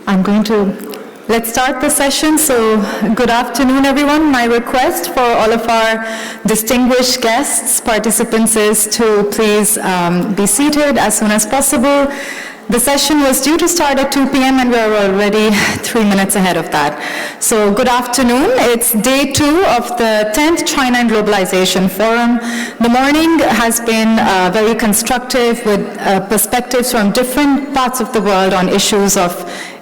Let's start the session. So, good afternoon, everyone. My request for all of our distinguished guests, participants, is to please be seated as soon as possible. The session was due to start at 2 p.m. and we're already 3 minutes ahead of that. So good afternoon. It's day 2 of the 10th China and Globalization Forum. The morning has been very constructive with perspectives from different parts of the world on issues of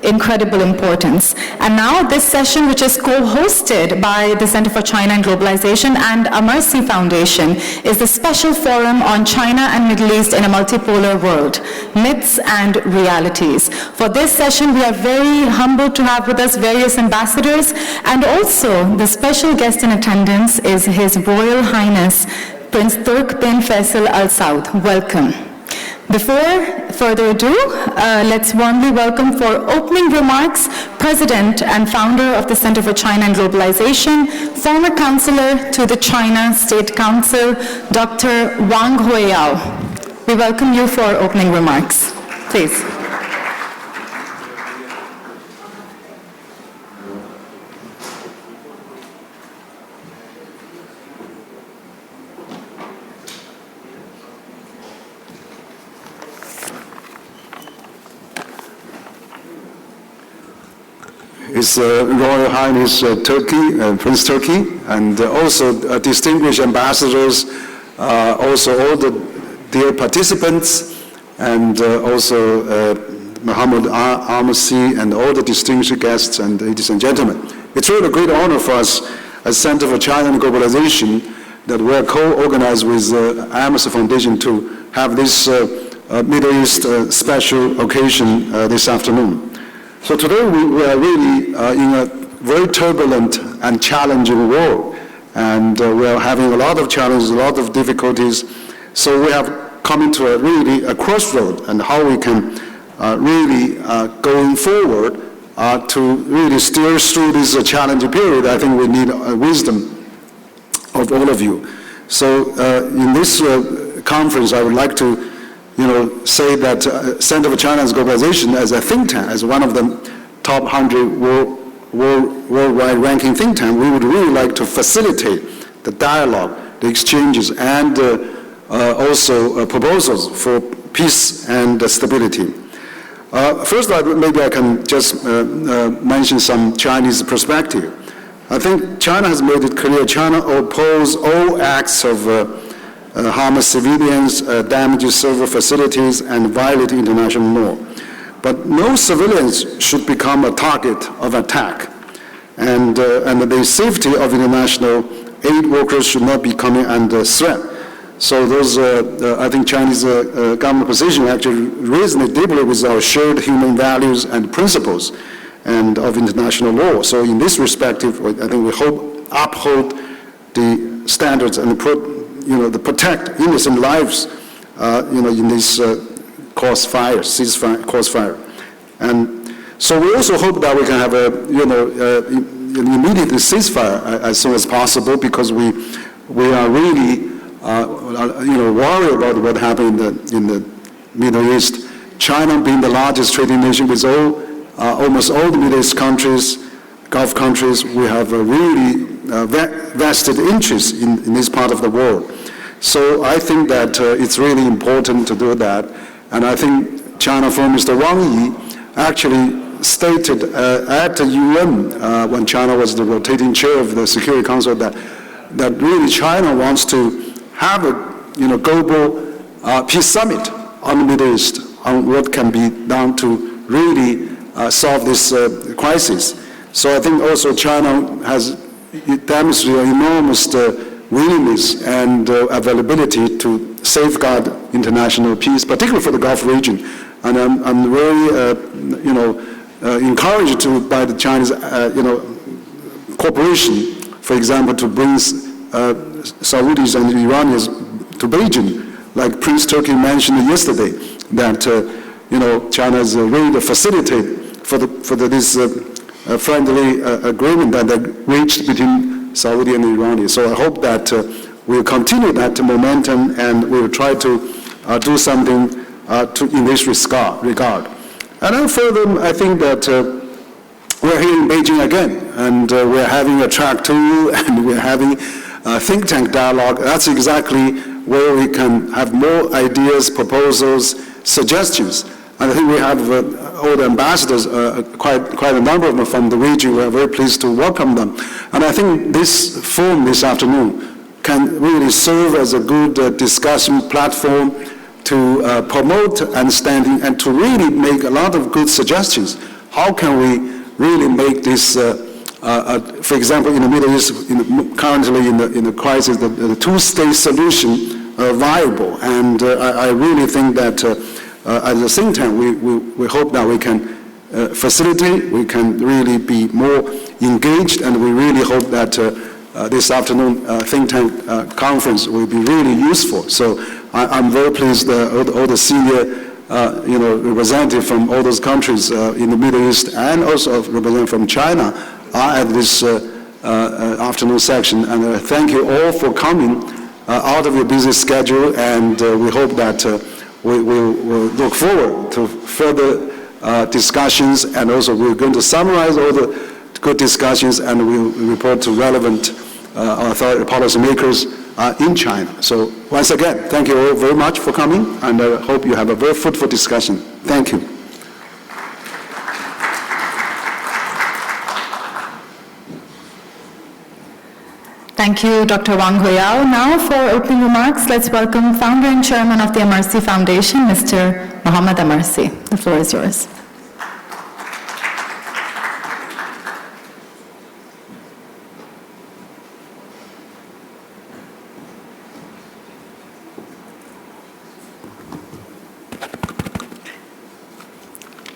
incredible importance. And now this session, which is co-hosted by the Center for China and Globalization and Amersi Foundation, is the special forum on China and Middle East in a multipolar world, myths and realities. For this session, we are very humbled to have with us various ambassadors, and also the special guest in attendance is His Royal Highness Prince Turk bin Faisal Al Saud. Welcome. Before further ado, let's warmly welcome for opening remarks President and founder of the Center for China and Globalization, former counselor to the China State Council, Dr. Wang Huiyao. We welcome you for opening remarks. Please. His Royal Highness Prince Turkey, and also distinguished ambassadors, also all the dear participants, and also Mohamed, Amersi, and all the distinguished guests, and ladies and gentlemen. It's really a great honor for us as Center for China and Globalization that we are co-organized with Amersi Foundation to have this Middle East special occasion this afternoon. So today we are really in a very turbulent and challenging world, and we are having a lot of challenges, a lot of difficulties. So we have come into a crossroad, and how we can really going forward to really steer through this challenging period. I think we need wisdom of all of you. So in this conference, I would like to say that Center for China and Globalization as a think tank, as one of the top 100 worldwide ranking think tank, we would really like to facilitate the dialogue, the exchanges, and also proposals for peace and stability. First, maybe I can just mention some Chinese perspective. I think China has made it clear China opposes all acts of harm civilians, damage server facilities, and violate international law. But no civilians should become a target of attack. And the safety of international aid workers should not be coming under threat. So those, I think Chinese government position actually resonates deeply with our shared human values and principles and of international law. So in this respect, I think we uphold the standards and the protect innocent lives, in this crossfire. And so we also hope that we can have an immediate ceasefire as soon as possible, because we are really, worried about what happened in the Middle East. China being the largest trading nation with almost all the Middle East countries, Gulf countries, we have a really vested interest in this part of the world. So I think that it's really important to do that. And I think China Foreign Minister Wang Yi actually stated at the UN when China was the rotating chair of the Security Council that really China wants to have a global peace summit on the Middle East on what can be done to really solve this crisis. So I think also China has demonstrated enormous willingness and availability to safeguard international peace, particularly for the Gulf region. And I'm very, encouraged by the Chinese, cooperation, for example, to bring Saudis and Iranians to Beijing, like Prince Turkey mentioned yesterday, that China is ready to facilitate for this friendly agreement that they reached between Saudi and Iran. So I hope that we'll continue that momentum, and we'll try to do something in this regard. And then further, I think that we're here in Beijing again, and we're having a track 2, and we're having a think tank dialogue. That's exactly where we can have more ideas, proposals, suggestions. And I think we have all the ambassadors, quite a number of them from the region. We're very pleased to welcome them. And I think this forum this afternoon can really serve as a good discussion platform to promote understanding and to really make a lot of good suggestions. How can we really make this, for example, in the Middle East, currently in the crisis, the two-state solution viable? And I really think that as a think tank, we hope that we can facilitate, we can really be more engaged, and we really hope that this afternoon think tank conference will be really useful. So I'm very pleased all the senior representatives from all those countries in the Middle East and also representatives from China are at this afternoon section. And thank you all for coming out of your busy schedule, and we hope that we'll look forward to further discussions, and also we're going to summarize all the good discussions and we'll report to relevant authority policymakers in China. So once again, thank you all very much for coming, and I hope you have a very fruitful discussion. Thank you. Thank you, Dr. Wang Huiyao. Now for opening remarks, let's welcome founder and chairman of the Amersi Foundation, Mr. Mohamed Amersi. The floor is yours.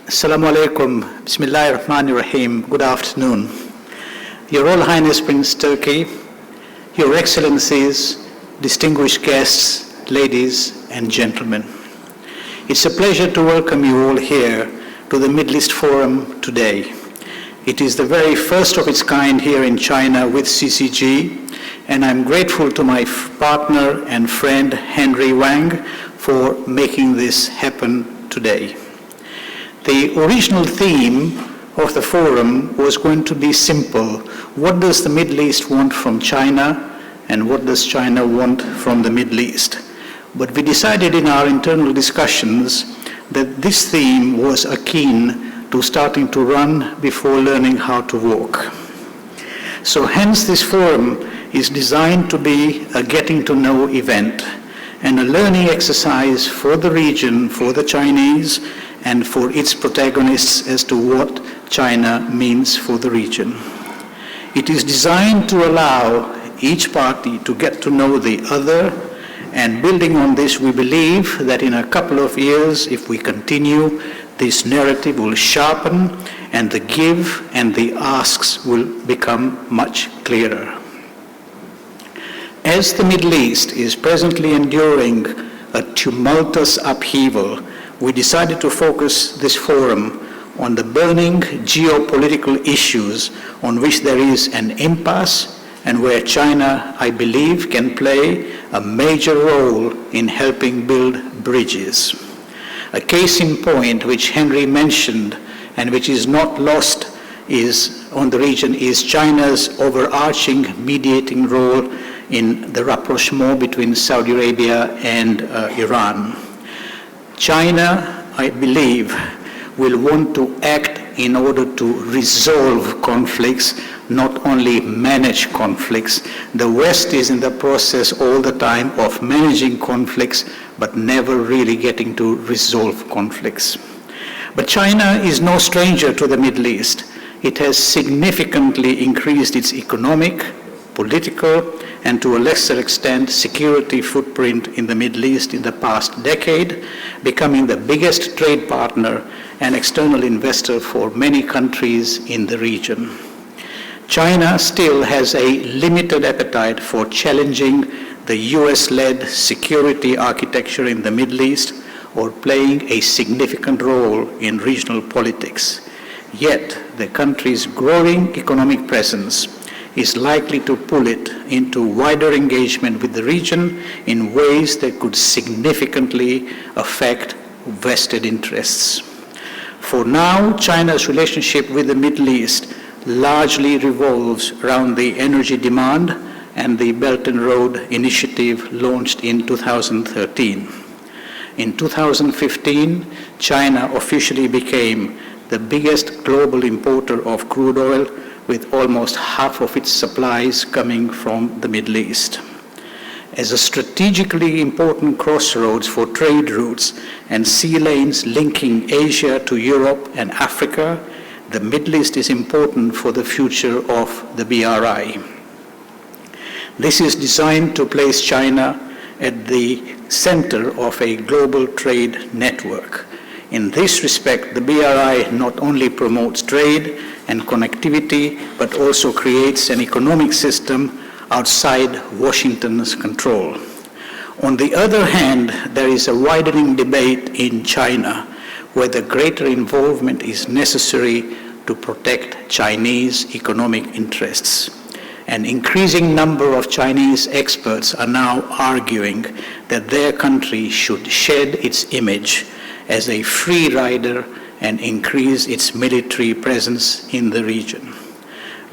Assalamu alaikum, Bismillahir Rahmanir Rahim, good afternoon. Your Royal Highness Prince Turkey, Your Excellencies, distinguished guests, ladies and gentlemen. It's a pleasure to welcome you all here to the Middle East Forum today. It is the very first of its kind here in China with CCG, and I'm grateful to my partner and friend Henry Wang for making this happen today. The original theme of the forum was going to be simple. What does the Middle East want from China, and what does China want from the Middle East? But we decided in our internal discussions that this theme was akin to starting to run before learning how to walk. So hence this forum is designed to be a getting to know event and a learning exercise for the region, for the Chinese, and for its protagonists as to what China means for the region. It is designed to allow each party to get to know the other, and building on this, we believe that in a couple of years, if we continue, this narrative will sharpen and the give and the asks will become much clearer. As the Middle East is presently enduring a tumultuous upheaval, we decided to focus this forum on the burning geopolitical issues on which there is an impasse and where China, I believe, can play a major role in helping build bridges. A case in point, which Henry mentioned and which is not lost on the region, is China's overarching mediating role in the rapprochement between Saudi Arabia and Iran. China, I believe, will want to act in order to resolve conflicts, not only manage conflicts. The West is in the process all the time of managing conflicts, but never really getting to resolve conflicts. But China is no stranger to the Middle East. It has significantly increased its economic, political, and to a lesser extent, security footprint in the Middle East in the past decade, becoming the biggest trade partner and external investor for many countries in the region. China still has a limited appetite for challenging the US-led security architecture in the Middle East or playing a significant role in regional politics. Yet, the country's growing economic presence is likely to pull it into wider engagement with the region in ways that could significantly affect vested interests. For now, China's relationship with the Middle East largely revolves around the energy demand and the Belt and Road Initiative launched in 2013. In 2015, China officially became the biggest global importer of crude oil, with almost half of its supplies coming from the Middle East. As a strategically important crossroads for trade routes and sea lanes linking Asia to Europe and Africa, the Middle East is important for the future of the BRI. This is designed to place China at the center of a global trade network. In this respect, the BRI not only promotes trade and connectivity, but also creates an economic system outside Washington's control. On the other hand, there is a widening debate in China whether greater involvement is necessary to protect Chinese economic interests. An increasing number of Chinese experts are now arguing that their country should shed its image as a free rider and increase its military presence in the region.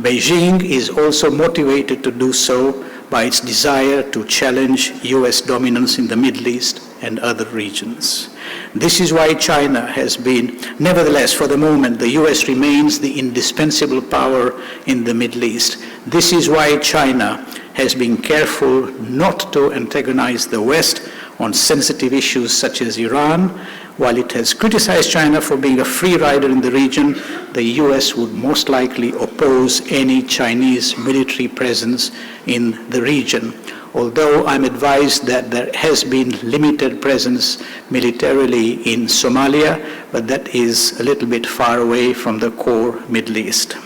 Beijing is also motivated to do so by its desire to challenge US dominance in the Middle East and other regions. This is why China has been, nevertheless, for the moment, the US remains the indispensable power in the Middle East. This is why China has been careful not to antagonize the West on sensitive issues such as Iran. While it has criticized China for being a free rider in the region, the US would most likely oppose any Chinese military presence in the region. Although I'm advised that there has been limited presence militarily in Somalia, but that is a little bit far away from the core Middle East.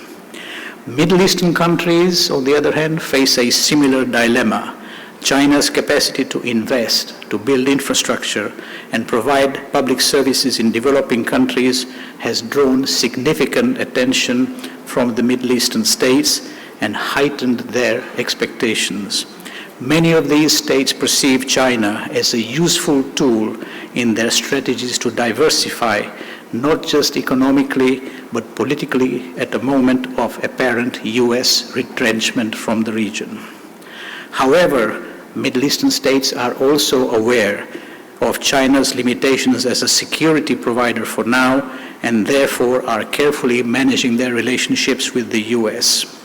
Middle Eastern countries, on the other hand, face a similar dilemma. China's capacity to invest, to build infrastructure, and provide public services in developing countries has drawn significant attention from the Middle Eastern states and heightened their expectations. Many of these states perceive China as a useful tool in their strategies to diversify, not just economically, but politically at a moment of apparent US retrenchment from the region. However, Middle Eastern states are also aware of China's limitations as a security provider for now, and therefore are carefully managing their relationships with the US.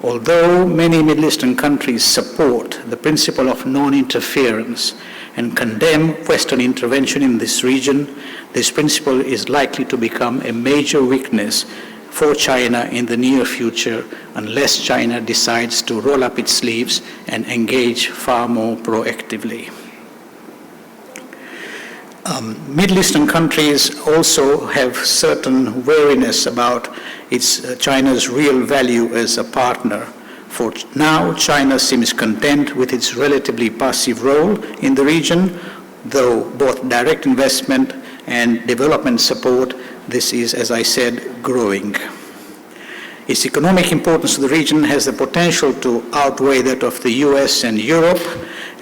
Although many Middle Eastern countries support the principle of non-interference and condemn Western intervention in this region, this principle is likely to become a major weakness for China in the near future unless China decides to roll up its sleeves and engage far more proactively. Middle Eastern countries also have certain wariness about China's real value as a partner. For now, China seems content with its relatively passive role in the region, though both direct investment and development support, this is, as I said, growing. Its economic importance to the region has the potential to outweigh that of the US and Europe,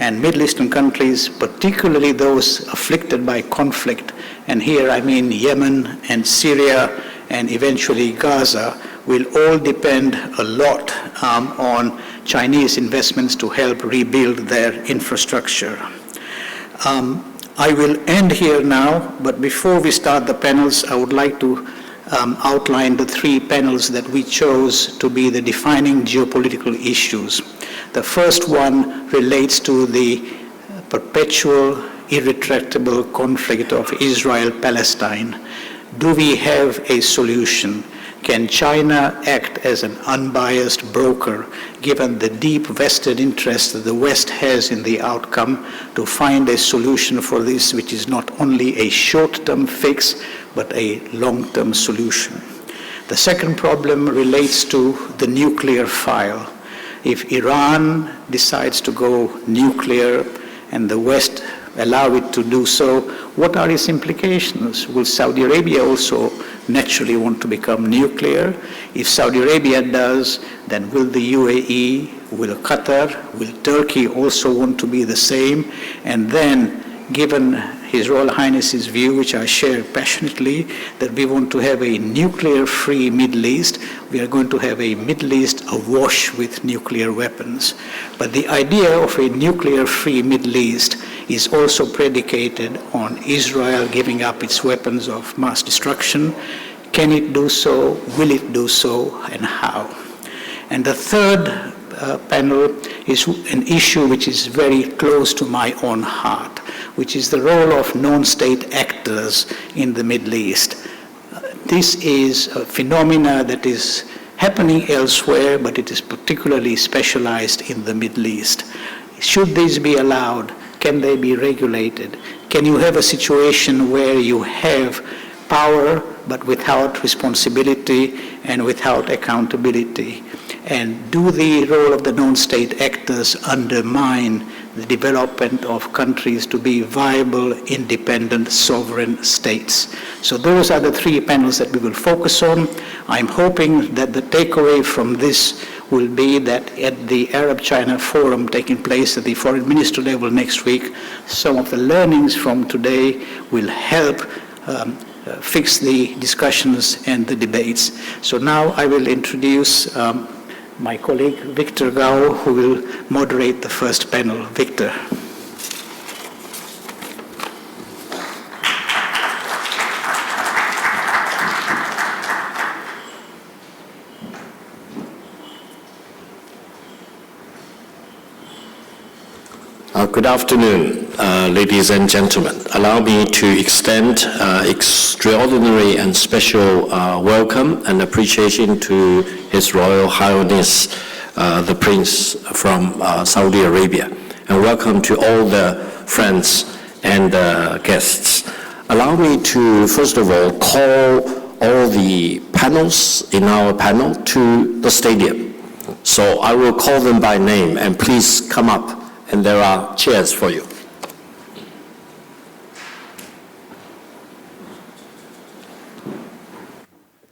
and Middle Eastern countries, particularly those afflicted by conflict, and here I mean Yemen and Syria and eventually Gaza, will all depend a lot on Chinese investments to help rebuild their infrastructure. I will end here now, but before we start the panels, I would like to outline the three panels that we chose to be the defining geopolitical issues. The first one relates to the perpetual, irretractable conflict of Israel-Palestine. Do we have a solution? Can China act as an unbiased broker, given the deep vested interest that the West has in the outcome, to find a solution for this which is not only a short-term fix, but a long-term solution? The second problem relates to the nuclear file. If Iran decides to go nuclear and the West allow it to do so, what are its implications? Will Saudi Arabia also naturally want to become nuclear? If Saudi Arabia does, then will the UAE, will Qatar, will Turkey also want to be the same? And then given His Royal Highness's view, which I share passionately, that we want to have a nuclear-free Middle East. We are going to have a Middle East awash with nuclear weapons. But the idea of a nuclear-free Middle East is also predicated on Israel giving up its weapons of mass destruction. Can it do so? Will it do so? And how? And the third panel is an issue which is very close to my own heart, which is the role of non-state actors in the Middle East. This is a phenomena that is happening elsewhere, but it is particularly specialized in the Middle East. Should these be allowed? Can they be regulated? Can you have a situation where you have power but without responsibility and without accountability? And do the role of the non-state actors undermine the development of countries to be viable, independent, sovereign states? So those are the three panels that we will focus on. I'm hoping that the takeaway from this will be that at the Arab-China Forum taking place at the foreign minister level next week, some of the learnings from today will help fix the discussions and the debates. So now I will introduce my colleague Victor Gao, who will moderate the first panel. Victor. Good afternoon, ladies and gentlemen. Allow me to extend extraordinary and special welcome and appreciation to His Royal Highness, the Prince from Saudi Arabia, and welcome to all the friends and guests. Allow me to, first of all, call all the panels in our panel to the stadium. So I will call them by name, and please come up. And there are chairs for you.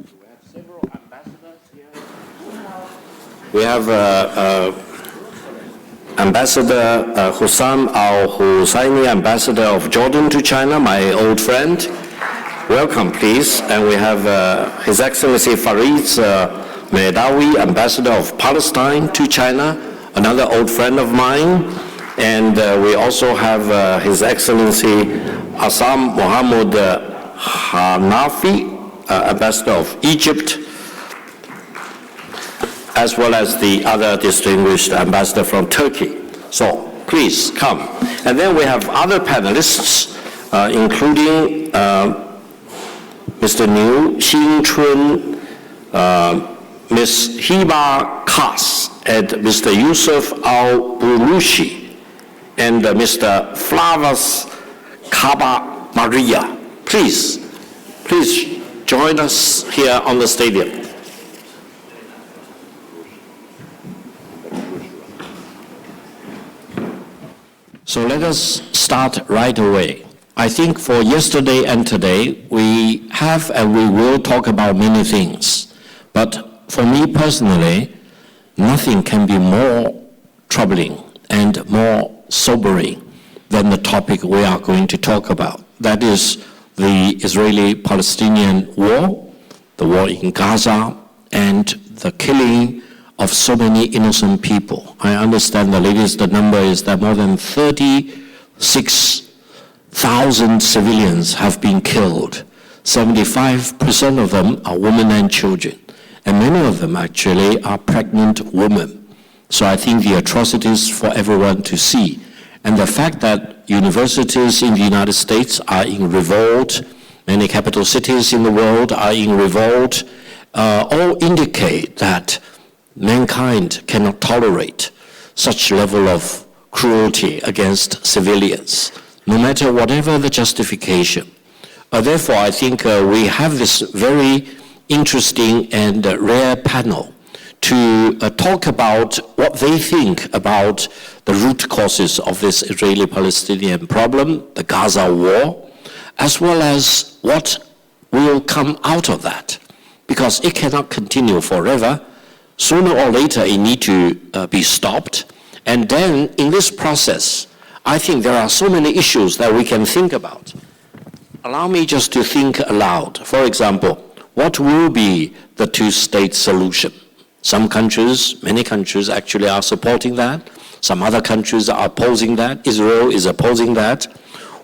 We have several ambassadors here. We have Ambassador Hussam al-Husseini, Ambassador of Jordan to China, my old friend. Welcome, please. And we have His Excellency Fariz Mehdawi, Ambassador of Palestine to China, another old friend of mine. And we also have His Excellency Mohamed Hanafi, Ambassador of Egypt, as well as the other distinguished ambassador from Turkey. So please come. And then we have other panelists, including Mr. Niu Xinchun, Ms. Hiba Kas, and Mr. Yousuf al-Bulushi, and Mr. Flavus Kaba Maria. Please join us here on the stadium. So let us start right away. I think for yesterday and today, we have and we will talk about many things. But for me personally, nothing can be more troubling and more sobering than the topic we are going to talk about. That is the Israeli-Palestinian war, the war in Gaza, and the killing of so many innocent people. I understand the number is that more than 36,000 civilians have been killed. 75% of them are women and children, and many of them actually are pregnant women. So I think the atrocities for everyone to see. And the fact that universities in the United States are in revolt, many capital cities in the world are in revolt, all indicate that mankind cannot tolerate such level of cruelty against civilians, no matter whatever the justification. Therefore, I think we have this very interesting and rare panel to talk about what they think about the root causes of this Israeli-Palestinian problem, the Gaza war, as well as what will come out of that. Because it cannot continue forever. Sooner or later, it needs to be stopped. And then, in this process, I think there are so many issues that we can think about. Allow me just to think aloud. For example, what will be the two-state solution? Some countries, many countries actually are supporting that. Some other countries are opposing that. Israel is opposing that.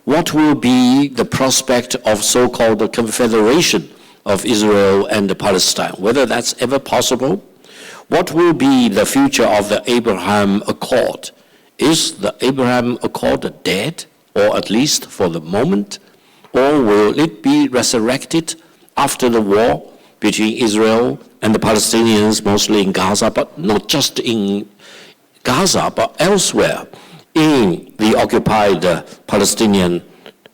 What will be the prospect of so-called the confederation of Israel and Palestine, whether that's ever possible? What will be the future of the Abraham Accord? Is the Abraham Accord dead, or at least for the moment? Or will it be resurrected after the war between Israel and the Palestinians, mostly in Gaza, but not just in Gaza, but elsewhere in the occupied Palestinian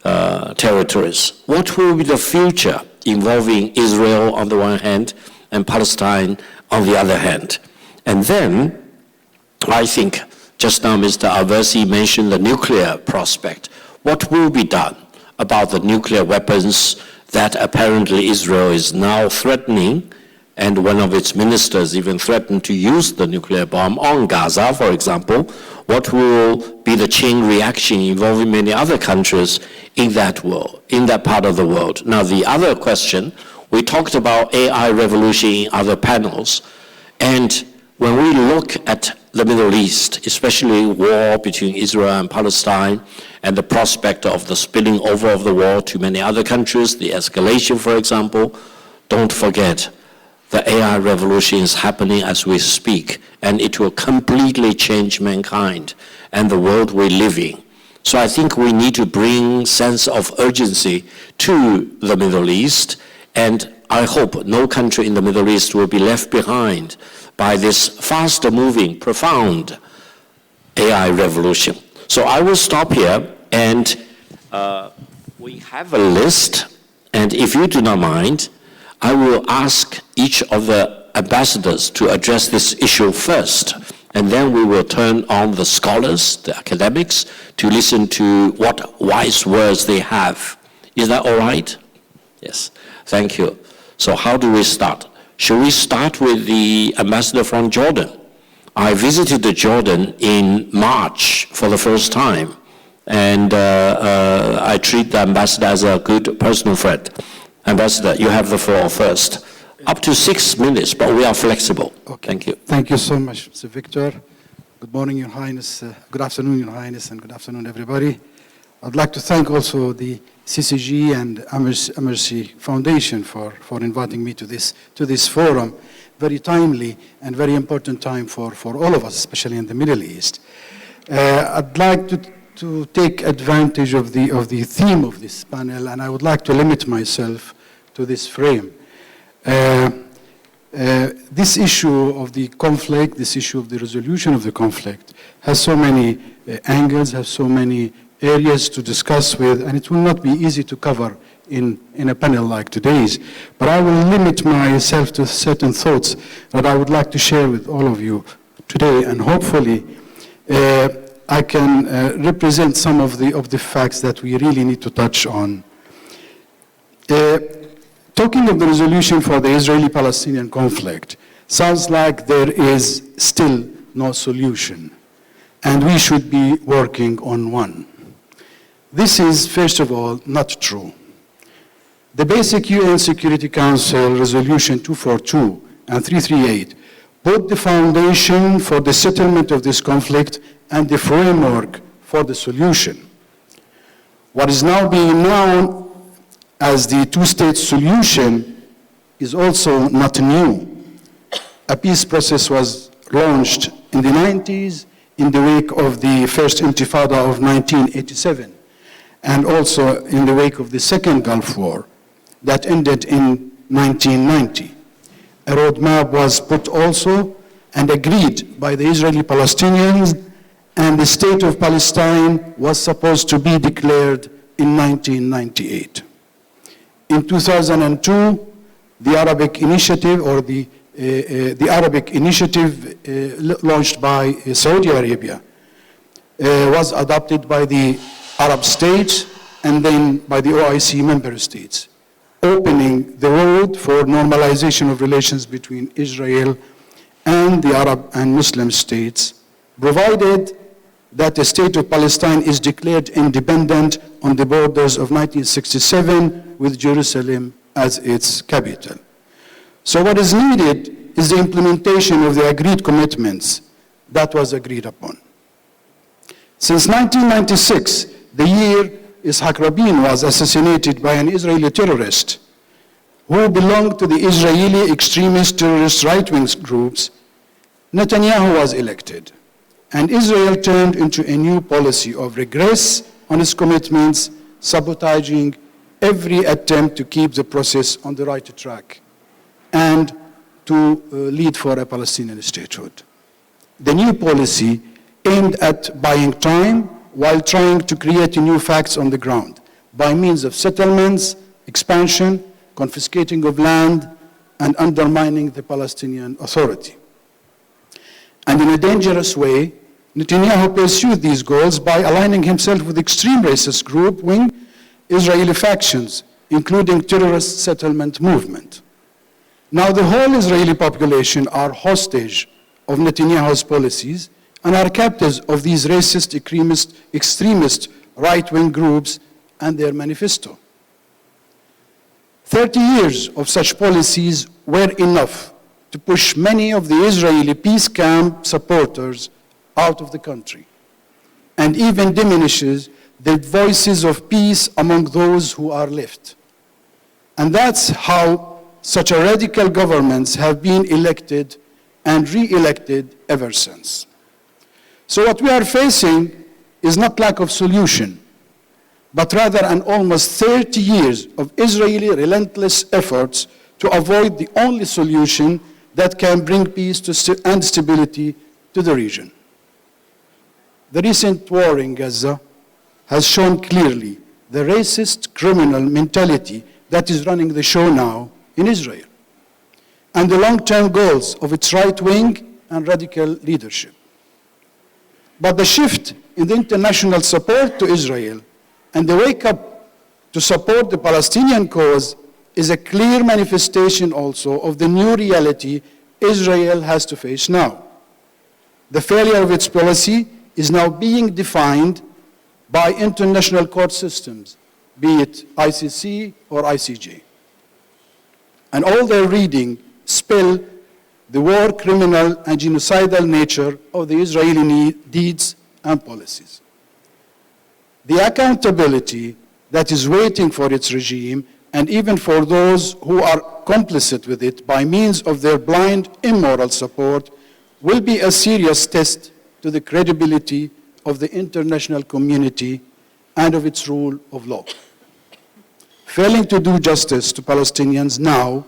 territories? What will be the future involving Israel on the one hand and Palestine on the other hand? And then, I think, just now Mr. Amersi mentioned the nuclear prospect. What will be done about the nuclear weapons that apparently Israel is now threatening, and one of its ministers even threatened to use the nuclear bomb on Gaza, for example? What will be the chain reaction involving many other countries in that world, in that part of the world? Now, the other question, we talked about AI revolution in other panels, and when we look at the Middle East, especially war between Israel and Palestine, and the prospect of the spilling over of the war to many other countries, the escalation, for example, don't forget, the AI revolution is happening as we speak, and it will completely change mankind and the world we live in. So I think we need to bring sense of urgency to the Middle East, and I hope no country in the Middle East will be left behind by this faster-moving, profound AI revolution. So I will stop here, and we have a list, and if you do not mind, I will ask each of the ambassadors to address this issue first, and then we will turn on the scholars, the academics, to listen to what wise words they have. Is that all right? Yes, thank you. So how do we start? Should we start with the ambassador from Jordan? I visited Jordan in March for the first time, and I treat the ambassador as a good personal friend. Ambassador, you have the floor first. Up to 6 minutes, but we are flexible. Okay. Thank you. Thank you so much, Mr. Victor. Good morning, Your Highness. Good afternoon, Your Highness, and good afternoon, everybody. I'd like to thank also the CICIR and Amersi Foundation for inviting me to this forum. Very timely and very important time for all of us, especially in the Middle East. I'd like to take advantage of the theme of this panel, and I would like to limit myself to this frame. This issue of the conflict, this issue of the resolution of the conflict, has so many angles, has so many areas to discuss with, and it will not be easy to cover in a panel like today's. But I will limit myself to certain thoughts that I would like to share with all of you today, and hopefully I can represent some of the facts that we really need to touch on. Talking of the resolution for the Israeli-Palestinian conflict sounds like there is still no solution, and we should be working on one. This is, first of all, not true. The basic UN Security Council Resolution 242 and 338 put the foundation for the settlement of this conflict and the framework for the solution. What is now being known as the two-state solution is also not new. A peace process was launched in the 90s in the wake of the first Intifada of 1987, and also in the wake of the Second Gulf War that ended in 1990. A roadmap was put also and agreed by the Israeli Palestinians, and the state of Palestine was supposed to be declared in 1998. In 2002, the Arabic Initiative, or the Arabic Initiative launched by Saudi Arabia, was adopted by the Arab states and then by the OIC member states, opening the road for normalization of relations between Israel and the Arab and Muslim states, provided that the state of Palestine is declared independent on the borders of 1967 with Jerusalem as its capital. So what is needed is the implementation of the agreed commitments that was agreed upon. Since 1996, the year Ishaq Rabin was assassinated by an Israeli terrorist who belonged to the Israeli extremist terrorist right-wing groups, Netanyahu was elected, and Israel turned into a new policy of regress on its commitments, sabotaging every attempt to keep the process on the right track and to lead for a Palestinian statehood. The new policy aimed at buying time while trying to create new facts on the ground by means of settlements, expansion, confiscating of land, and undermining the Palestinian Authority. And in a dangerous way, Netanyahu pursued these goals by aligning himself with extreme racist group wing Israeli factions, including terrorist settlement movement. Now the whole Israeli population are hostage of Netanyahu's policies and are captives of these racist, extremist right-wing groups and their manifesto. 30 years of such policies were enough to push many of the Israeli peace camp supporters out of the country, and even diminishes the voices of peace among those who are left. And that's how such a radical governments have been elected and re-elected ever since. So what we are facing is not lack of solution, but rather an almost 30 years of Israeli relentless efforts to avoid the only solution that can bring peace and stability to the region. The recent war in Gaza has shown clearly the racist criminal mentality that is running the show now in Israel, and the long-term goals of its right-wing and radical leadership. But the shift in the international support to Israel and the wake-up to support the Palestinian cause is a clear manifestation also of the new reality Israel has to face now. The failure of its policy is now being defined by international court systems, be it ICC or ICJ. And all their reading spell the war criminal and genocidal nature of the Israeli deeds and policies. The accountability that is waiting for its regime, and even for those who are complicit with it by means of their blind, immoral support, will be a serious test to the credibility of the international community and of its rule of law. Failing to do justice to Palestinians now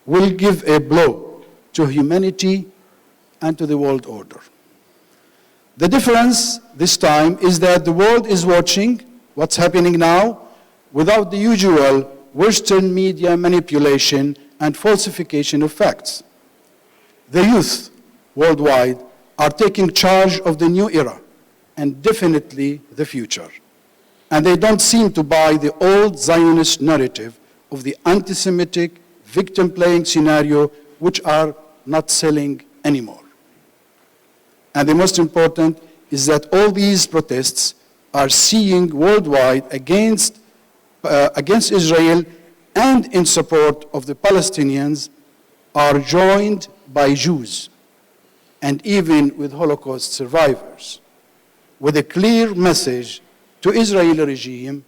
will give a blow to humanity and to the world order. The difference this time is that the world is watching what's happening now without the usual Western media manipulation and falsification of facts. The youth worldwide are taking charge of the new era and definitely the future. And they don't seem to buy the old Zionist narrative of the anti-Semitic victim-playing scenario, which are not selling anymore. And the most important is that all these protests are seeing worldwide against Israel and in support of the Palestinians are joined by Jews and even with Holocaust survivors, with a clear message to Israeli regime,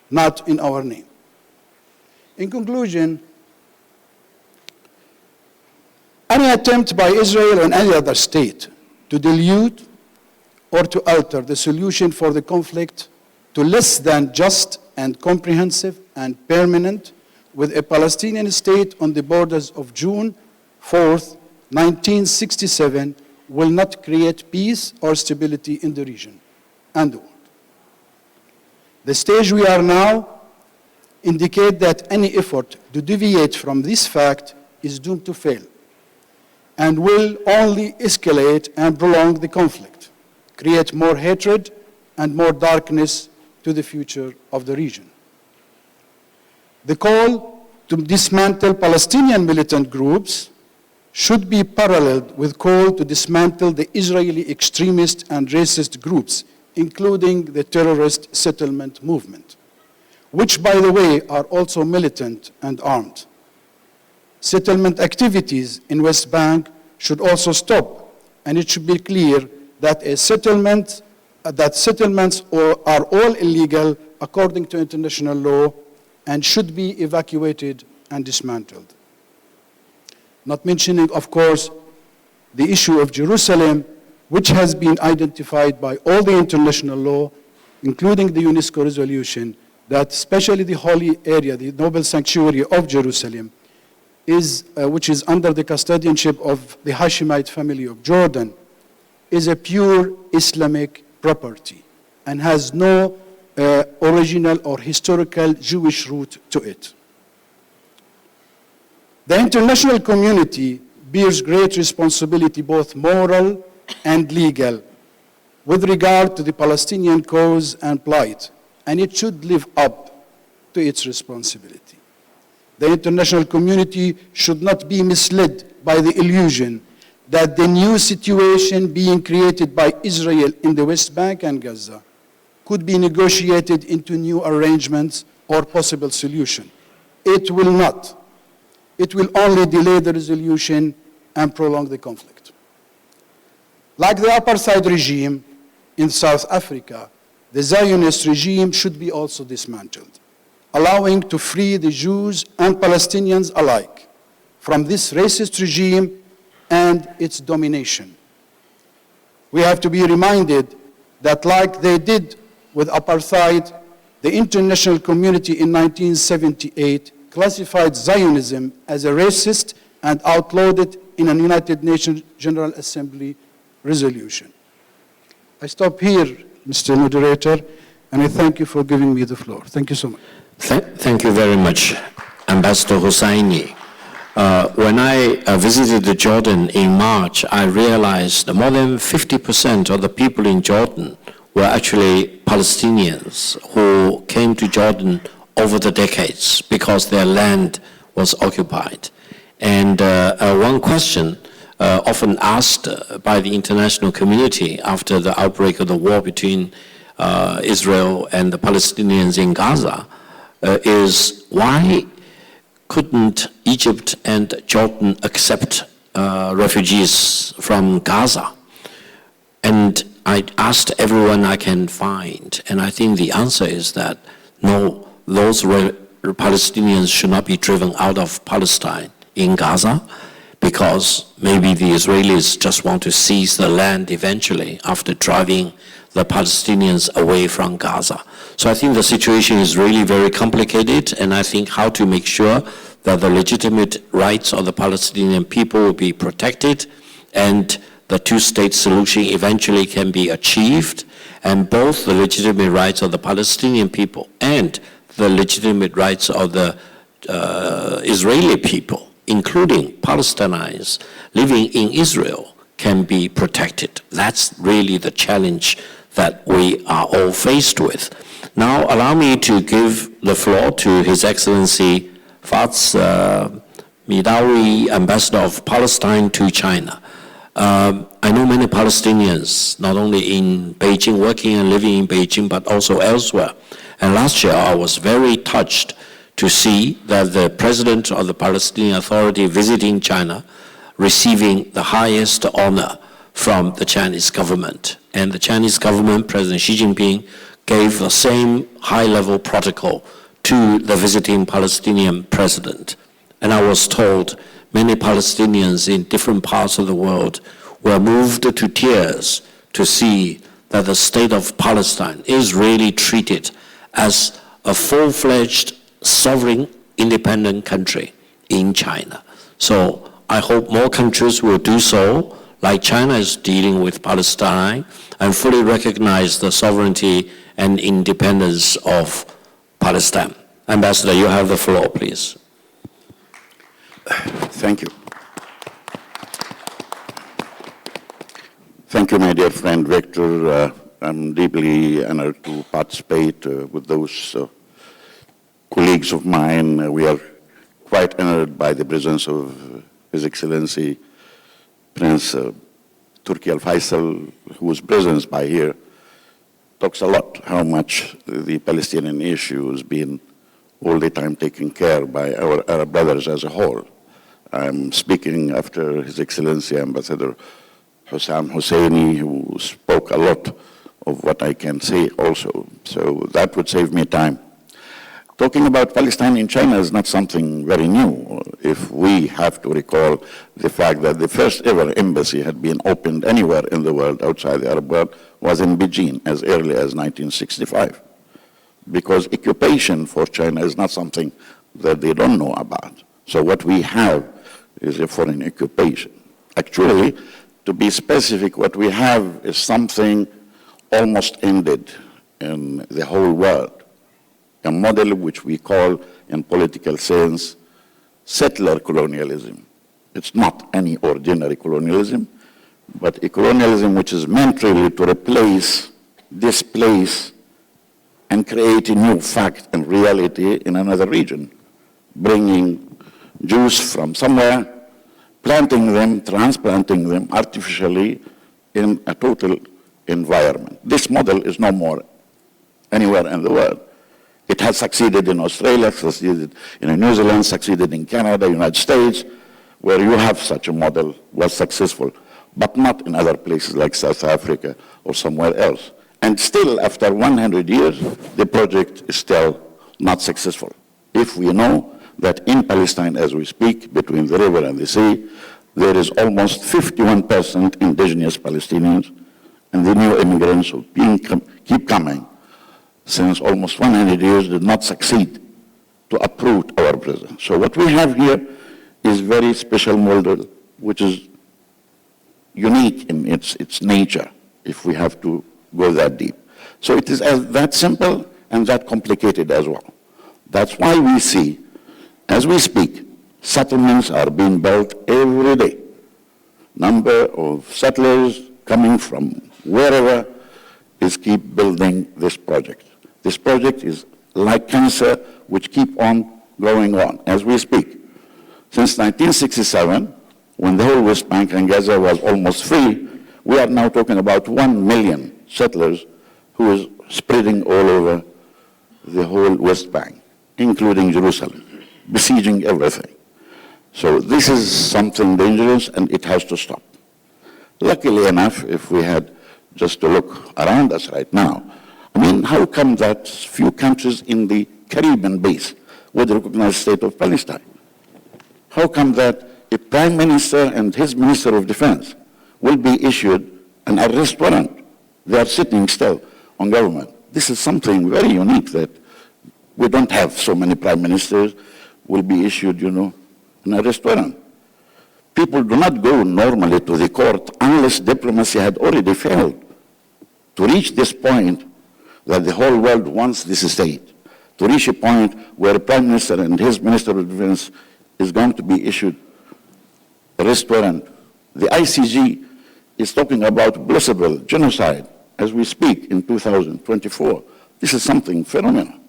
not in our name. In conclusion, any attempt by Israel or any other state to dilute or to alter the solution for the conflict to less than just and comprehensive and permanent with a Palestinian state on the borders of June 4th, 1967 will not create peace or stability in the region and the world. The stage we are now indicate that any effort to deviate from this fact is doomed to fail and will only escalate and prolong the conflict, create more hatred and more darkness to the future of the region. The call to dismantle Palestinian militant groups should be paralleled with call to dismantle the Israeli extremist and racist groups, including the terrorist settlement movement, which, by the way, are also militant and armed. Settlement activities in West Bank should also stop, and it should be clear that settlements are all illegal according to international law and should be evacuated and dismantled. Not mentioning, of course, the issue of Jerusalem, which has been identified by all the international law, including the UNESCO resolution, that especially the holy area, the noble sanctuary of Jerusalem, which is under the custodianship of the Hashemite family of Jordan, is a pure Islamic property and has no original or historical Jewish root to it. The international community bears great responsibility, both moral and legal, with regard to the Palestinian cause and plight, and it should live up to its responsibility. The international community should not be misled by the illusion that the new situation being created by Israel in the West Bank and Gaza could be negotiated into new arrangements or possible solution. It will not. It will only delay the resolution and prolong the conflict. Like the apartheid regime in South Africa, the Zionist regime should be also dismantled, allowing to free the Jews and Palestinians alike from this racist regime and its domination. We have to be reminded that, like they did with apartheid, the international community in 1978 classified Zionism as a racist and outlawed it in a United Nations General Assembly resolution. I stop here, Mr. Moderator, and I thank you for giving me the floor. Thank you so much. Thank you very much, Ambassador Husseini. When I visited Jordan in March, I realized that more than 50% of the people in Jordan were actually Palestinians who came to Jordan over the decades because their land was occupied. And one question often asked by the international community after the outbreak of the war between Israel and the Palestinians in Gaza is why couldn't Egypt and Jordan accept refugees from Gaza? And I asked everyone I can find, and I think the answer is that no, those Palestinians should not be driven out of Palestine in Gaza, because maybe the Israelis just want to seize the land eventually after driving the Palestinians away from Gaza. So I think the situation is really very complicated, and I think how to make sure that the legitimate rights of the Palestinian people will be protected and the two-state solution eventually can be achieved, and both the legitimate rights of the Palestinian people and the legitimate rights of the Israeli people, including Palestinians living in Israel, can be protected. That's really the challenge that we are all faced with. Now, allow me to give the floor to His Excellency Fariz Mehdawi, Ambassador of Palestine to China. I know many Palestinians, not only in Beijing, working and living in Beijing, but also elsewhere. And last year, I was very touched to see that the president of the Palestinian Authority visiting China, receiving the highest honor from the Chinese government. And the Chinese government, President Xi Jinping, gave the same high-level protocol to the visiting Palestinian president. And I was told many Palestinians in different parts of the world were moved to tears to see that the state of Palestine is really treated as a full-fledged, sovereign, independent country in China. So I hope more countries will do so, like China is dealing with Palestine, and fully recognize the sovereignty and independence of Palestine. Ambassador, you have the floor, please. Thank you. Thank you, my dear friend Victor. I'm deeply honored to participate with those colleagues of mine. We are quite honored by the presence of His Excellency Prince Turki al-Faisal, who was present by here, talks a lot how much the Palestinian issue has been all the time taken care by our Arab brothers as a whole. I'm speaking after His Excellency Ambassador Hussam Husseini, who spoke a lot of what I can say also, so that would save me time. Talking about Palestine in China is not something very new. If we have to recall the fact that the first ever embassy had been opened anywhere in the world outside the Arab world was in Beijing as early as 1965. Because occupation for China is not something that they don't know about. So what we have is a foreign occupation. Actually, to be specific, what we have is something almost ended in the whole world. A model which we call, in political sense, settler colonialism. It's not any ordinary colonialism, but a colonialism which is meant really to replace, displace, and create a new fact and reality in another region, bringing Jews from somewhere, planting them, transplanting them artificially in a total environment. This model is no more anywhere in the world. It has succeeded in Australia, succeeded in New Zealand, succeeded in Canada, United States, where you have such a model, was successful, but not in other places like South Africa or somewhere else. And still, after 100 years, the project is still not successful. If we know that in Palestine, as we speak, between the river and the sea, there is almost 51% indigenous Palestinians, and the new immigrants who keep coming since almost 100 years did not succeed to uproot our presence. So what we have here is very special model, which is unique in its nature, if we have to go that deep. So it is that simple and that complicated as well. That's why we see, as we speak, settlements are being built every day. Number of settlers coming from wherever is keep building this project. This project is like cancer, which keep on going on as we speak. Since 1967, when the whole West Bank and Gaza was almost free, we are now talking about 1 million settlers who is spreading all over the whole West Bank, including Jerusalem, besieging everything. So this is something dangerous and it has to stop. Luckily enough, if we had just to look around us right now, I mean, how come that few countries in the Caribbean base would recognize the state of Palestine? How come that a prime minister and his minister of defense will be issued an arrest warrant? They are sitting still on government. This is something very unique that we don't have so many prime ministers will be issued, an arrest warrant. People do not go normally to the court unless diplomacy had already failed to reach this point that the whole world wants this state, to reach a point where a prime minister and his minister of defense is going to be issued a arrest warrant. The ICG is talking about possible genocide as we speak in 2024. This is something phenomenal.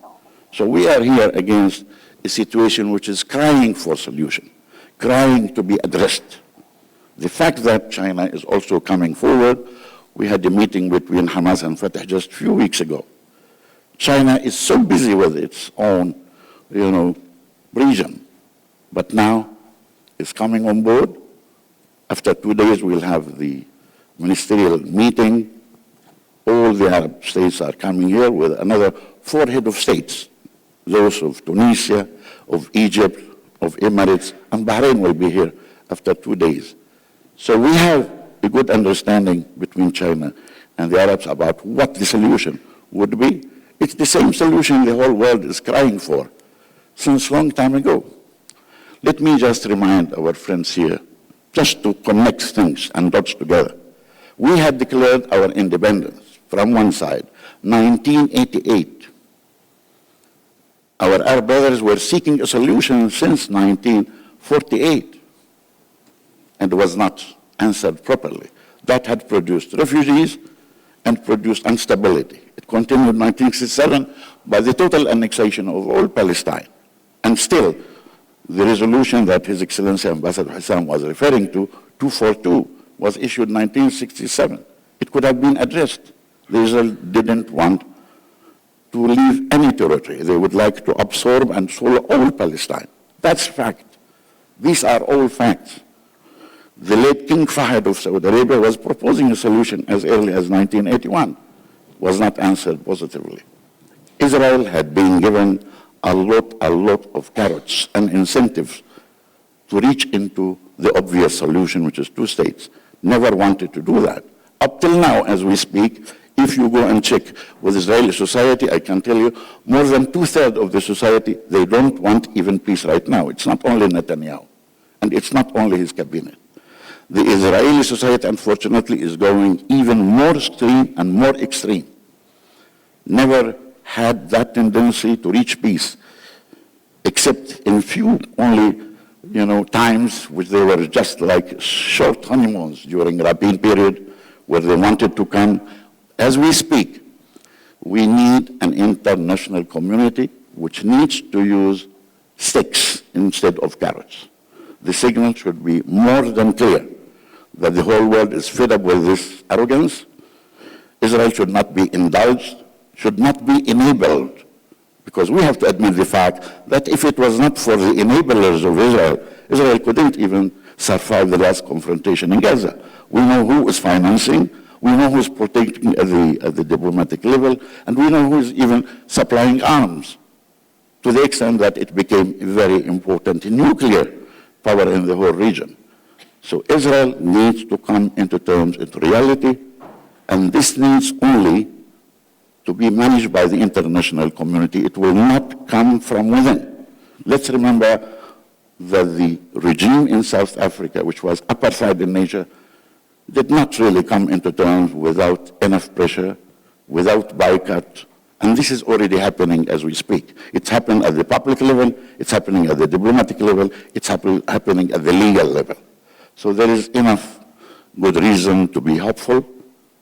So we are here against a situation which is crying for solution, crying to be addressed. The fact that China is also coming forward, we had a meeting between Hamas and Fatah just a few weeks ago. China is so busy with its own, region, but now it's coming on board. After 2 days, we'll have the ministerial meeting. All the Arab states are coming here with another 4 heads of states, those of Tunisia, of Egypt, of Emirates, and Bahrain will be here after 2 days. So we have a good understanding between China and the Arabs about what the solution would be. It's the same solution the whole world is crying for since a long time ago. Let me just remind our friends here, just to connect things and dots together. We had declared our independence from one side, 1988. Our Arab brothers were seeking a solution since 1948 and was not answered properly. That had produced refugees and produced instability. It continued in 1967 by the total annexation of all Palestine. And still, The resolution that His Excellency Ambassador Hussam was referring to, 242, was issued in 1967. It could have been addressed. Israel didn't want to leave any territory. They would like to absorb and swallow all Palestine. That's fact. These are all facts. The late King Fahd of Saudi Arabia was proposing a solution as early as 1981, was not answered positively. Israel had been given a lot of carrots and incentives to reach into the obvious solution, which is two states. Never wanted to do that. Up till now, as we speak, if you go and check with Israeli society, I can tell you, more than 2/3 of the society, they don't want even peace right now. It's not only Netanyahu, and it's not only his cabinet. The Israeli society, unfortunately, is going even more extreme and more extreme. Never had that tendency to reach peace, except in few only, times which they were just like short honeymoons during Rabin period, where they wanted to come. As we speak, we need an international community which needs to use sticks instead of carrots. The signal should be more than clear that the whole world is fed up with this arrogance. Israel should not be indulged, should not be enabled, because we have to admit the fact that if it was not for the enablers of Israel, Israel couldn't even survive the last confrontation in Gaza. We know who is financing, we know who is protecting at the diplomatic level, and we know who is even supplying arms, to the extent that it became a very important nuclear power in the whole region. So Israel needs to come into terms, into reality, and this needs only to be managed by the international community. It will not come from within. Let's remember that the regime in South Africa, which was apartheid in nature, did not really come into terms without enough pressure, without boycott, and this is already happening as we speak. It's happened at the public level, it's happening at the diplomatic level, it's happening at the legal level. So there is enough good reason to be hopeful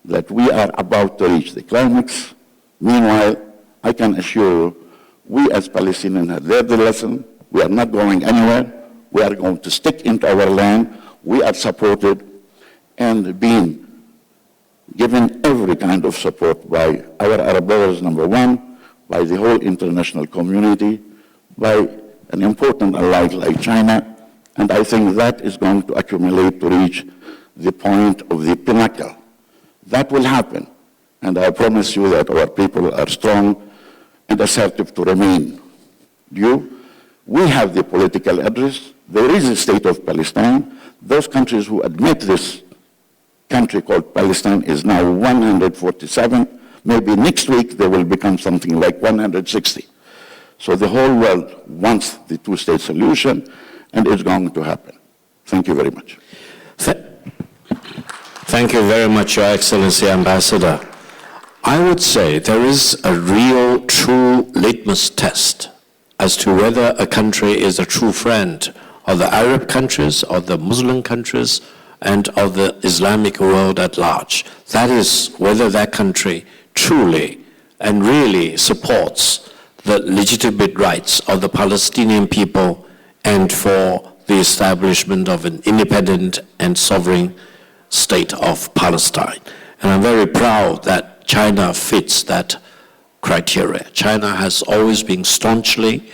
that we are about to reach the climax. Meanwhile, I can assure you, we as Palestinians have learned the lesson. We are not going anywhere. We are going to stick into our land. We are supported and being given every kind of support by our Arab brothers, number one, by the whole international community, by an important ally like China, and I think that is going to accumulate to reach the point of the pinnacle. That will happen, and I promise you that our people are strong and assertive to remain. We have the political address. There is a state of Palestine. Those countries who admit this country called Palestine is now 147. Maybe next week they will become something like 160. So the whole world wants the two-state solution, and it's going to happen. Thank you very much. Thank you very much, Your Excellency Ambassador. I would say there is a real, true litmus test as to whether a country is a true friend of the Arab countries, of the Muslim countries, and of the Islamic world at large. That is whether that country truly and really supports the legitimate rights of the Palestinian people and for the establishment of an independent and sovereign state of Palestine. And I'm very proud that China fits that criteria. China has always been staunchly,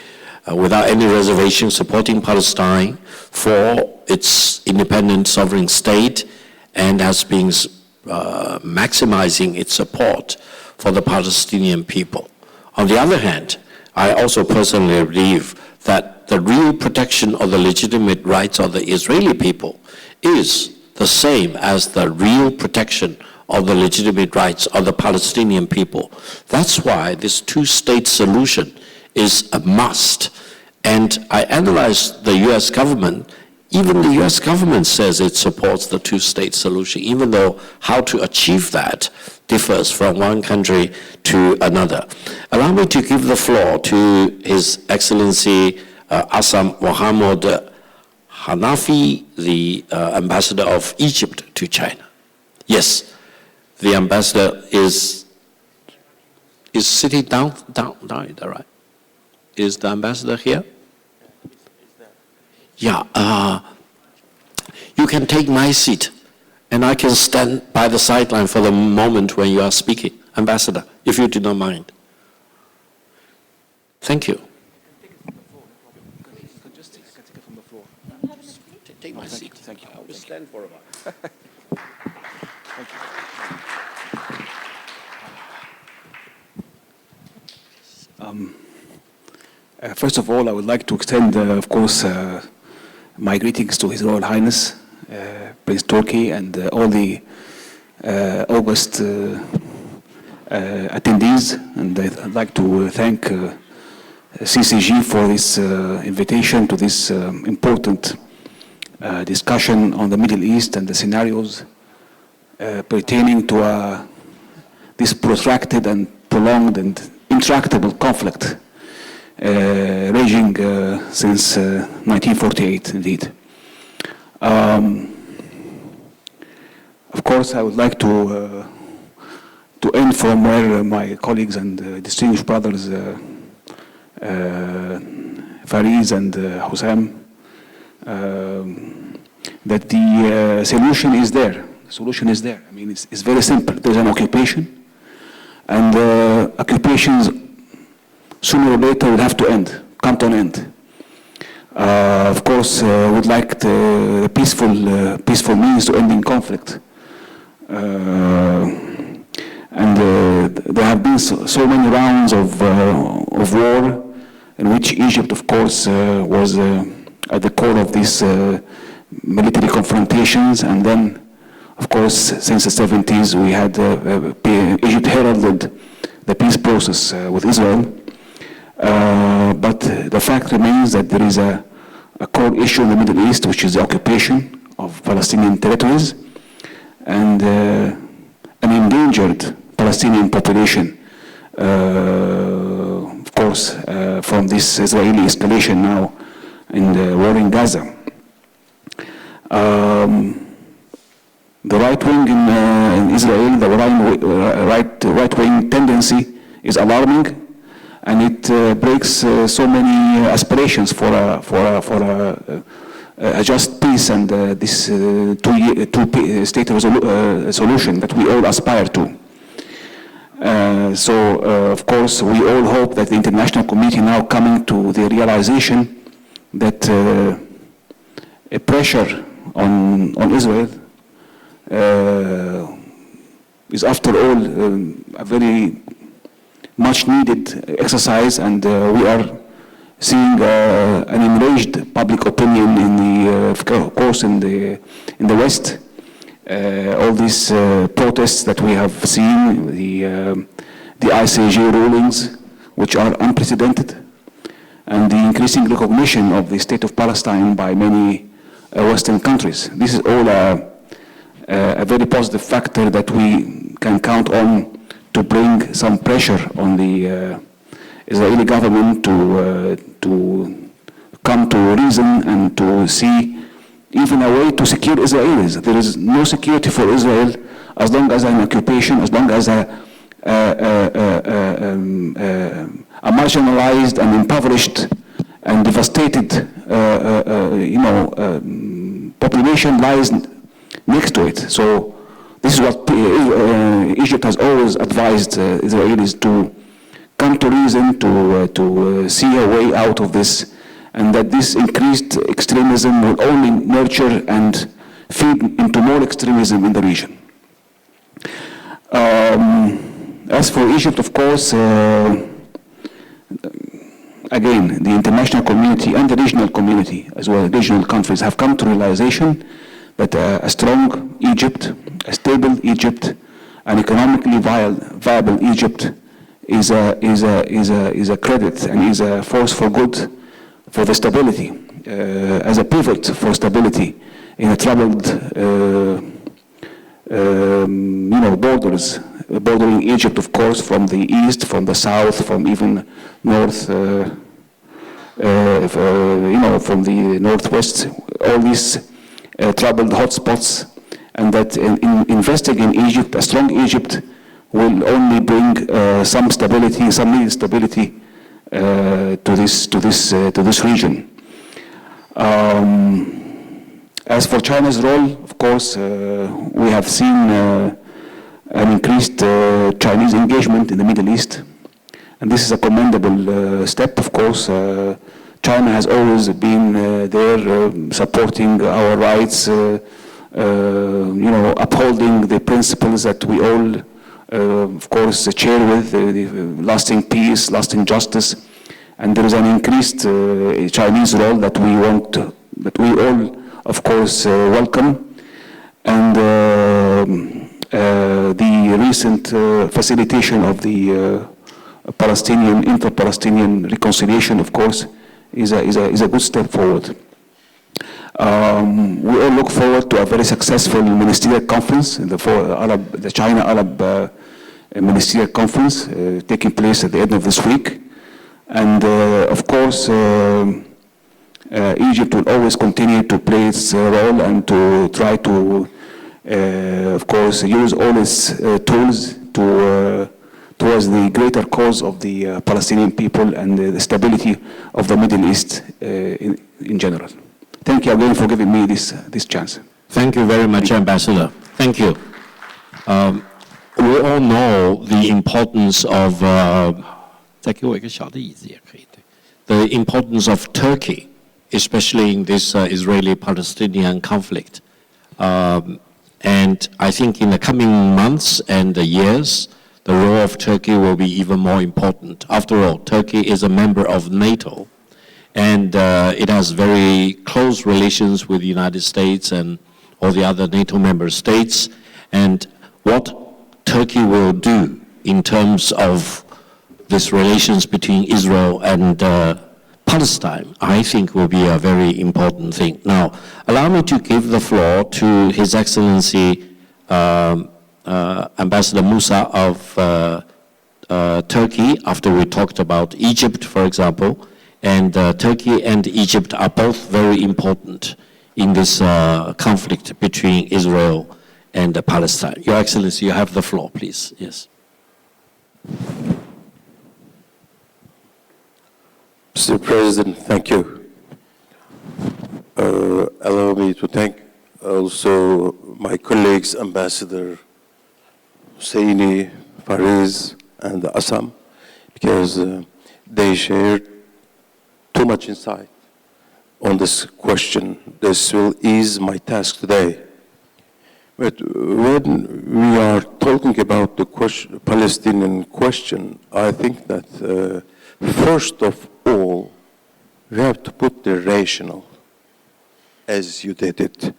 without any reservation, supporting Palestine for its independent sovereign state and has been maximizing its support for the Palestinian people. On the other hand, I also personally believe that the real protection of the legitimate rights of the Israeli people is the same as the real protection of the legitimate rights of the Palestinian people. That's why this two-state solution is a must. And I analyzed the US government. Even the US government says it supports the two-state solution, even though how to achieve that differs from one country to another. Allow me to give the floor to His Excellency Mohamed Hanafi, the ambassador of Egypt to China. Yes, the ambassador is sitting down, is that right? Is the ambassador here? Yeah, you can take my seat, and I can stand by the sideline for the moment when you are speaking, Ambassador, if you do not mind. Thank you. Take my seat. Thank you. I will stand for a while. Thank you. First of all, I would like to extend, of course, my greetings to His Royal Highness, Prince Turki, and all the August attendees. And I'd like to thank CCG for this invitation to this important discussion on the Middle East and the scenarios pertaining to this protracted and prolonged and intractable conflict raging since 1948, indeed. Of course, I would like to end from where my colleagues and distinguished brothers Fariz and Hussam, that the solution is there. The solution is there. I mean, it's very simple. There's an occupation, and occupations sooner or later will have to end, come to an end. Of course, would like the peaceful means to ending conflict. And there have been so many rounds of war in which Egypt, of course, was at the core of these military confrontations. And then, of course, since the 70s, we had Egypt heralded the peace process with Israel. But the fact remains that there is a core issue in the Middle East, which is the occupation of Palestinian territories and an endangered Palestinian population, of course, from this Israeli escalation now in the war in Gaza. The right wing in Israel, the right wing tendency is alarming, and it breaks so many aspirations for a just peace and this two-state solution that we all aspire to. Of course, we all hope that the international community now coming to the realization that a pressure on Israel is, after all, a very much needed exercise, and we are seeing an enraged public opinion in the, of course, in the West. All these protests that we have seen, the ICICR rulings, which are unprecedented, and the increasing recognition of the state of Palestine by many Western countries. This is all a very positive factor that we can count on to bring some pressure on the Israeli government to come to reason and to see even a way to secure Israelis. There is no security for Israel as long as an occupation, as long as a marginalized and impoverished and devastated population lies next to it. So this is what Egypt has always advised Israelis to come to reason, to see a way out of this, and that this increased extremism will only nurture and feed into more extremism in the region. As for Egypt, of course, again, the international community and the regional community, as well as regional countries, have come to realization that a strong Egypt, a stable Egypt, an economically viable Egypt is a credit and is a force for good for the stability, as a pivot for stability in a troubled, borders, bordering Egypt, of course, from the east, from the south, from even north, from the northwest, all these troubled hotspots, and that investing in Egypt, a strong Egypt, will only bring some stability, some needed stability to this region. As for China's role, of course, we have seen an increased Chinese engagement in the Middle East, and this is a commendable step. Of course, China has always been there supporting our rights, upholding the principles that we all, of course, share with, the lasting peace, lasting justice, and there is an increased Chinese role that we want, that we all, of course, welcome. And the recent facilitation of the inter-Palestinian reconciliation, of course, is a good step forward. We all look forward to a very successful ministerial conference, the China-Arab ministerial conference taking place at the end of this week. And of course, Egypt will always continue to play its role and to try to, of course, use all its tools towards the greater cause of the Palestinian people and the stability of the Middle East in general. Thank you again for giving me this chance. Thank you very much, Ambassador. Thank you. We all know the importance of Turkey, especially in this Israeli-Palestinian conflict. And I think in the coming months and years, the role of Turkey will be even more important. After all, Turkey is a member of NATO, and it has very close relations with the United States and all the other NATO member states. And what Turkey will do in terms of these relations between Israel and Palestine, I think will be a very important thing. Now, allow me to give the floor to His Excellency Ambassador Musa of Turkey, after we talked about Egypt, for example. And Turkey and Egypt are both very important in this conflict between Israel and Palestine. Your Excellency, you have the floor, please. Yes. Mr. President, thank you. Allow me to thank also my colleagues, Ambassador Husseini, Fariz, and Hussam, because they shared too much insight on this question. This will ease my task today. But when we are talking about the Palestinian question, I think that first of all, we have to put the rational, as you did it.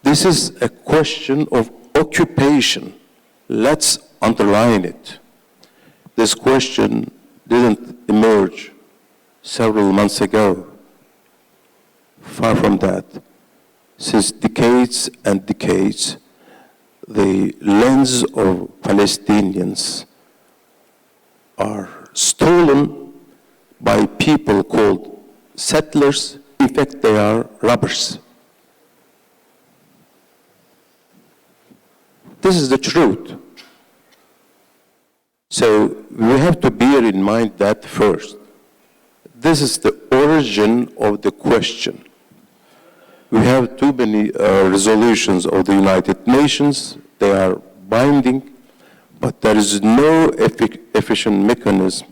This is a question of occupation. Let's underline it. This question didn't emerge several months ago. Far from that. Since decades and decades, the lens of Palestinians are stolen by people called settlers. In fact, they are robbers. This is the truth. So we have to bear in mind that first. This is the origin of the question. We have too many resolutions of the United Nations. They are binding, but there is no efficient mechanism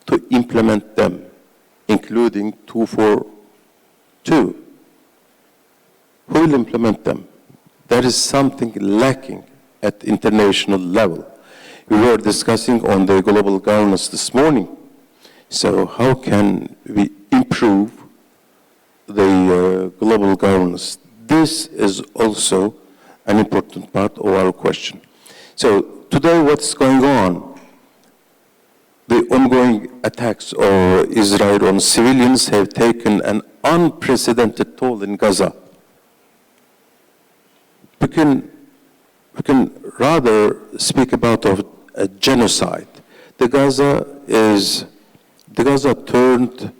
to implement them, including 242. Who will implement them? There is something lacking at international level. We were discussing on the global governance this morning. So how can we improve the global governance? This is also an important part of our question. So today what's going on? The ongoing attacks of Israel on civilians have taken an unprecedented toll in Gaza. We can rather speak about a genocide. The Gaza turned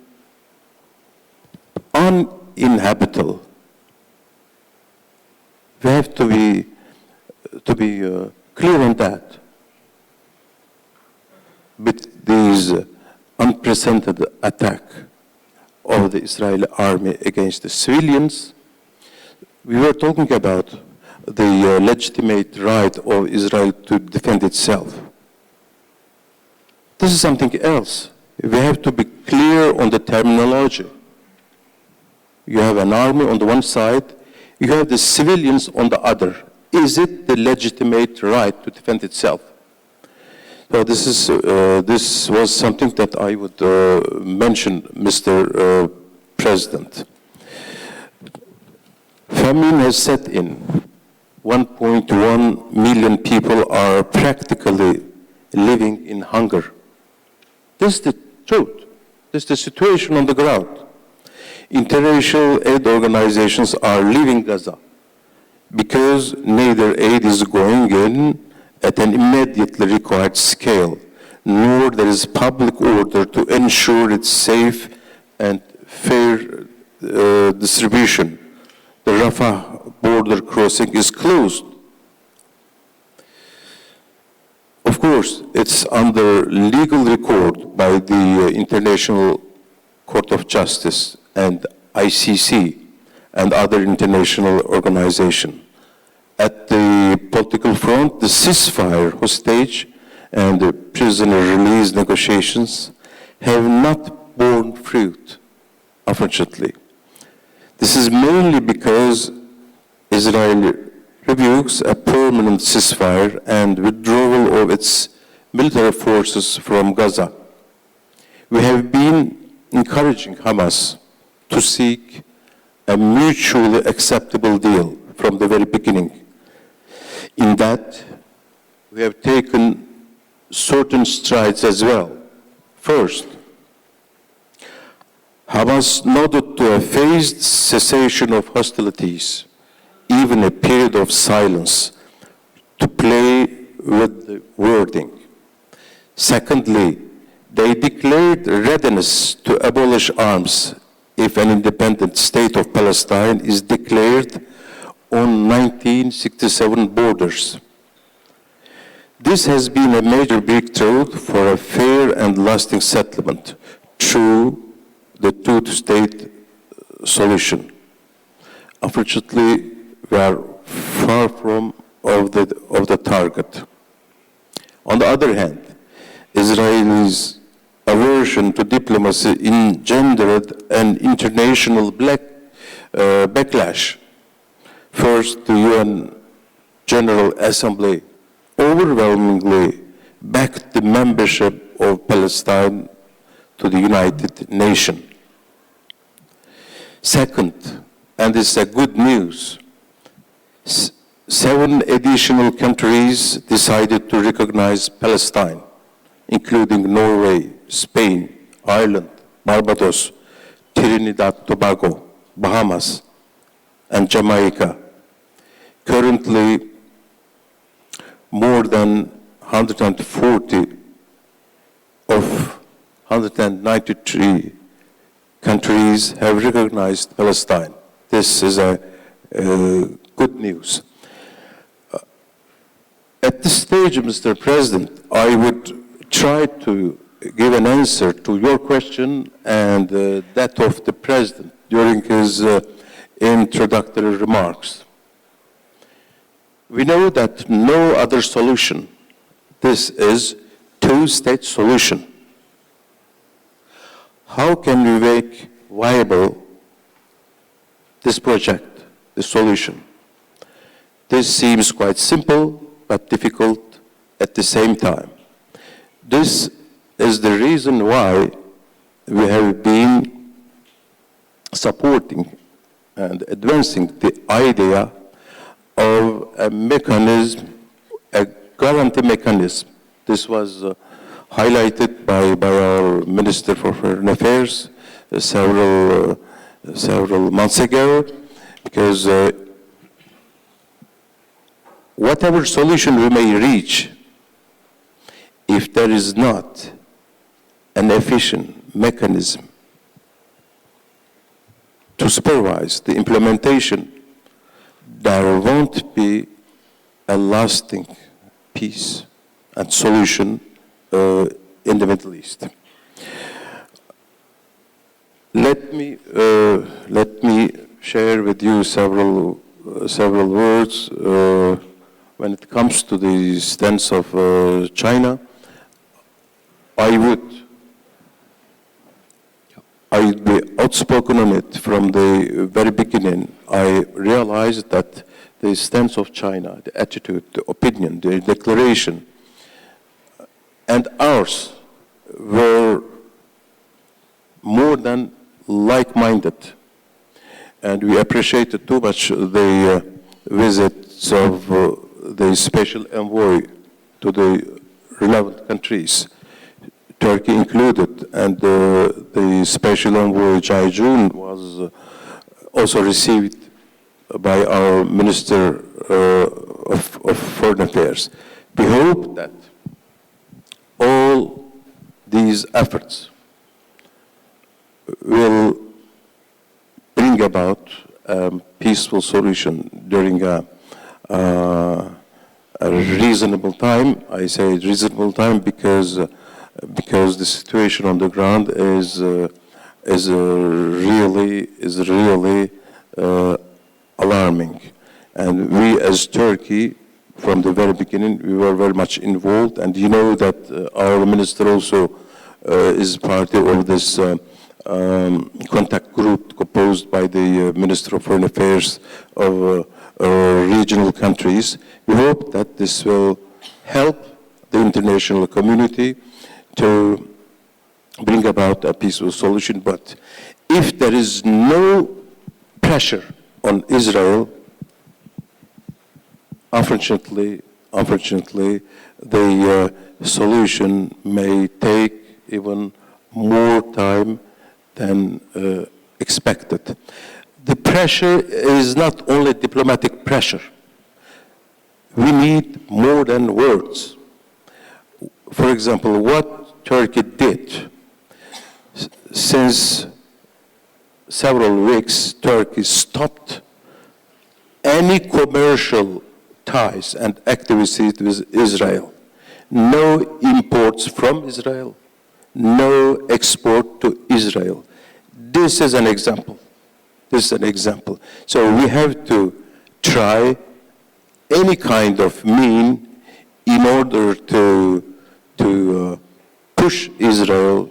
uninhabitable. We have to be clear on that. But these unprecedented attack of the Israeli army against the civilians. We were talking about the legitimate right of Israel to defend itself. This is something else. We have to be clear on the terminology. You have an army on the one side, you have the civilians on the other. Is it the legitimate right to defend itself? So this was something that I would mention, Mr. President. Famine has set in. 1.1 million people are practically living in hunger. This is the truth. This is the situation on the ground. International aid organizations are leaving Gaza because neither aid is going in at an immediately required scale, nor there is public order to ensure its safe and fair distribution. The Rafah border crossing is closed. Of course, it's under legal record by the International Court of Justice and ICC and other international organizations. At the political front, the ceasefire hostage and the prisoner release negotiations have not borne fruit, unfortunately. This is mainly because Israel rebukes a permanent ceasefire and withdrawal of its military forces from Gaza. We have been encouraging Hamas to seek a mutually acceptable deal from the very beginning. In that, we have taken certain strides as well. First, Hamas nodded to a phased cessation of hostilities, even a period of silence, to play with the wording. Secondly, they declared readiness to abolish arms if an independent state of Palestine is declared on 1967 borders. This has been a major breakthrough for a fair and lasting settlement through the two-state solution. Unfortunately, we are far from the target. On the other hand, Israel's aversion to diplomacy engendered an international backlash. First, the UN General Assembly overwhelmingly backed the membership of Palestine to the United Nations. Second, and this is a good news, 7 additional countries decided to recognize Palestine, including Norway, Spain, Ireland, Barbados, Trinidad, Tobago, Bahamas, and Jamaica. Currently, more than 140 of 193 countries have recognized Palestine. This is a good news. At this stage, Mr. President, I would try to give an answer to your question and that of the President during his introductory remarks. We know that no other solution, this is two-state solution. How can we make viable this project, the solution? This seems quite simple, but difficult at the same time. This is the reason why we have been supporting and advancing the idea of a mechanism, a guarantee mechanism. This was highlighted by our Minister for Foreign Affairs several months ago, because whatever solution we may reach, if there is not an efficient mechanism to supervise the implementation, there won't be a lasting peace and solution in the Middle East. Let me share with you several words when it comes to the stance of China. I'd be outspoken on it from the very beginning. I realized that the stance of China, the attitude, the opinion, the declaration, and ours were more than like-minded. And we appreciated too much the visits of the special envoy to the relevant countries, Turkey included, and the special envoy Xinchun was also received by our Minister of Foreign Affairs. We hope that all these efforts will bring about a peaceful solution during a reasonable time. I say reasonable time because the situation on the ground is really alarming. And we as Turkey, from the very beginning, we were very much involved. And you know that our minister also is part of this contact group composed by the Minister of Foreign Affairs of regional countries. We hope that this will help the international community to bring about a peaceful solution. But if there is no pressure on Israel, unfortunately, the solution may take even more time than expected. The pressure is not only diplomatic pressure. We need more than words. For example, what Turkey did, since several weeks, Turkey stopped any commercial ties and activities with Israel. No imports from Israel, no export to Israel. This is an example. So we have to try any kind of mean in order to push Israel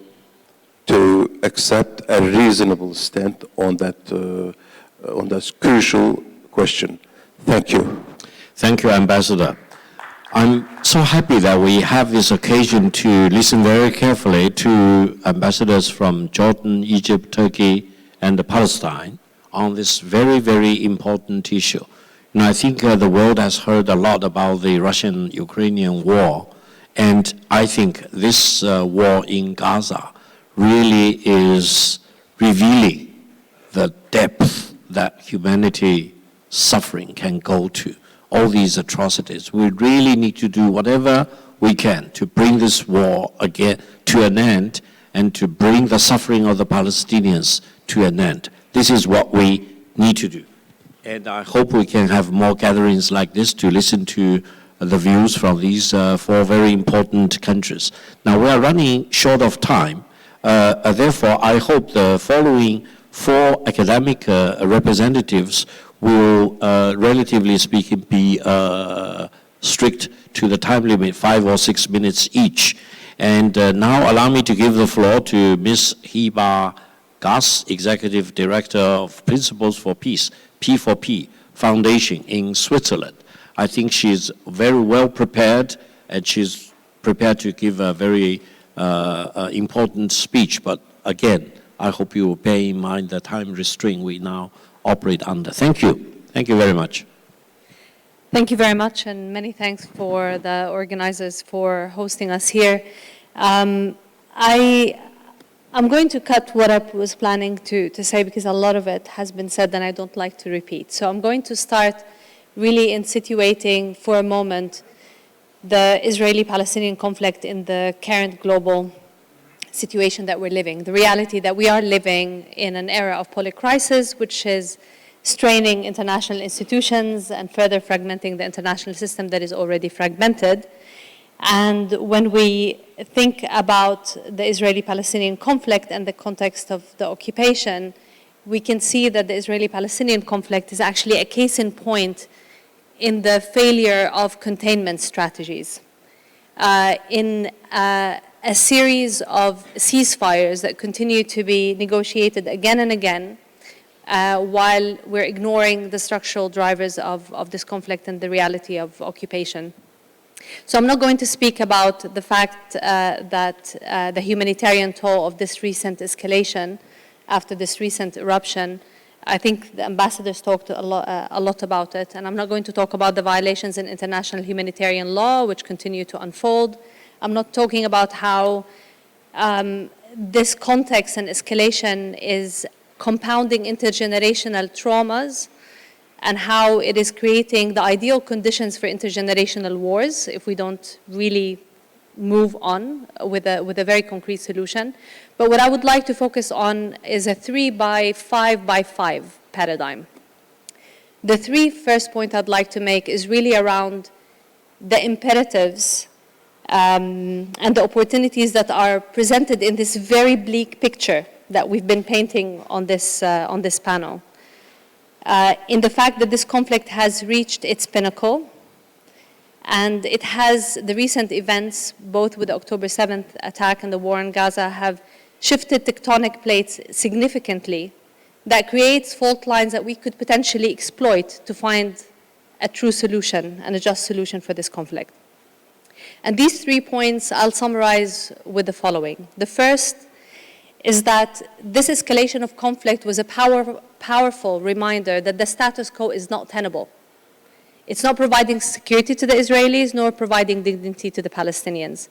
to accept a reasonable stand on that crucial question. Thank you. Thank you, Ambassador. I'm so happy that we have this occasion to listen very carefully to ambassadors from Jordan, Egypt, Turkey, and Palestine on this very, very important issue. And I think the world has heard a lot about the Russian-Ukrainian war, and I think this war in Gaza really is revealing the depth that humanity suffering can go to. All these atrocities. We really need to do whatever we can to bring this war again to an end and to bring the suffering of the Palestinians to an end. This is what we need to do. And I hope we can have more gatherings like this to listen to the views from these four very important countries. Now, we are running short of time. Therefore, I hope the following four academic representatives will, relatively speaking, be strict to the time limit, 5 or 6 minutes each. And now allow me to give the floor to Ms. Hiba Gas, Executive Director of Principles for Peace, P4P Foundation in Switzerland. I think she's very well prepared, and she's prepared to give a very important speech. But again, I hope you will bear in mind the time restraint we now operate under. Thank you. Thank you very much. Thank you very much, and many thanks for the organizers for hosting us here. I'm going to cut what I was planning to say because a lot of it has been said and I don't like to repeat. So I'm going to start really in situating for a moment the Israeli-Palestinian conflict in the current global situation that we're living, the reality that we are living in an era of polycrisis, which is straining international institutions and further fragmenting the international system that is already fragmented. And when we think about the Israeli-Palestinian conflict and the context of the occupation, we can see that the Israeli-Palestinian conflict is actually a case in point in the failure of containment strategies. In a series of ceasefires that continue to be negotiated again and again, while we're ignoring the structural drivers of this conflict and the reality of occupation. So I'm not going to speak about the fact that the humanitarian toll of this recent escalation after this recent eruption. I think the ambassadors talked a lot about it, and I'm not going to talk about the violations in international humanitarian law which continue to unfold. I'm not talking about how this context and escalation is compounding intergenerational traumas and how it is creating the ideal conditions for intergenerational wars if we don't really move on with a very concrete solution. But what I would like to focus on is a 3x5x5 paradigm. The first point I'd like to make is really around the imperatives and the opportunities that are presented in this very bleak picture that we've been painting on this panel. In the fact that this conflict has reached its pinnacle, and it has, the recent events, both with the October 7th attack and the war in Gaza, have shifted tectonic plates significantly. That creates fault lines that we could potentially exploit to find a true solution and a just solution for this conflict. And these 3 points I'll summarize with the following. The first is that this escalation of conflict was a powerful reminder that the status quo is not tenable. It's not providing security to the Israelis, nor providing dignity to the Palestinians.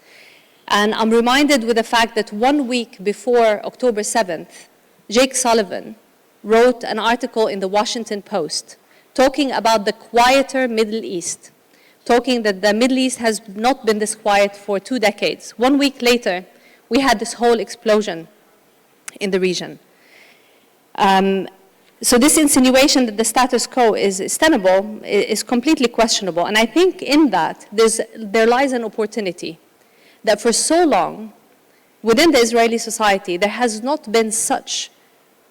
And I'm reminded with the fact that 1 week before October 7th, Jake Sullivan wrote an article in the Washington Post talking about the quieter Middle East, talking that the Middle East has not been this quiet for 2 decades. 1 week later, we had this whole explosion in the region. So this insinuation that the status quo is tenable is completely questionable. And I think in that, there lies an opportunity that for so long, within the Israeli society, there has not been such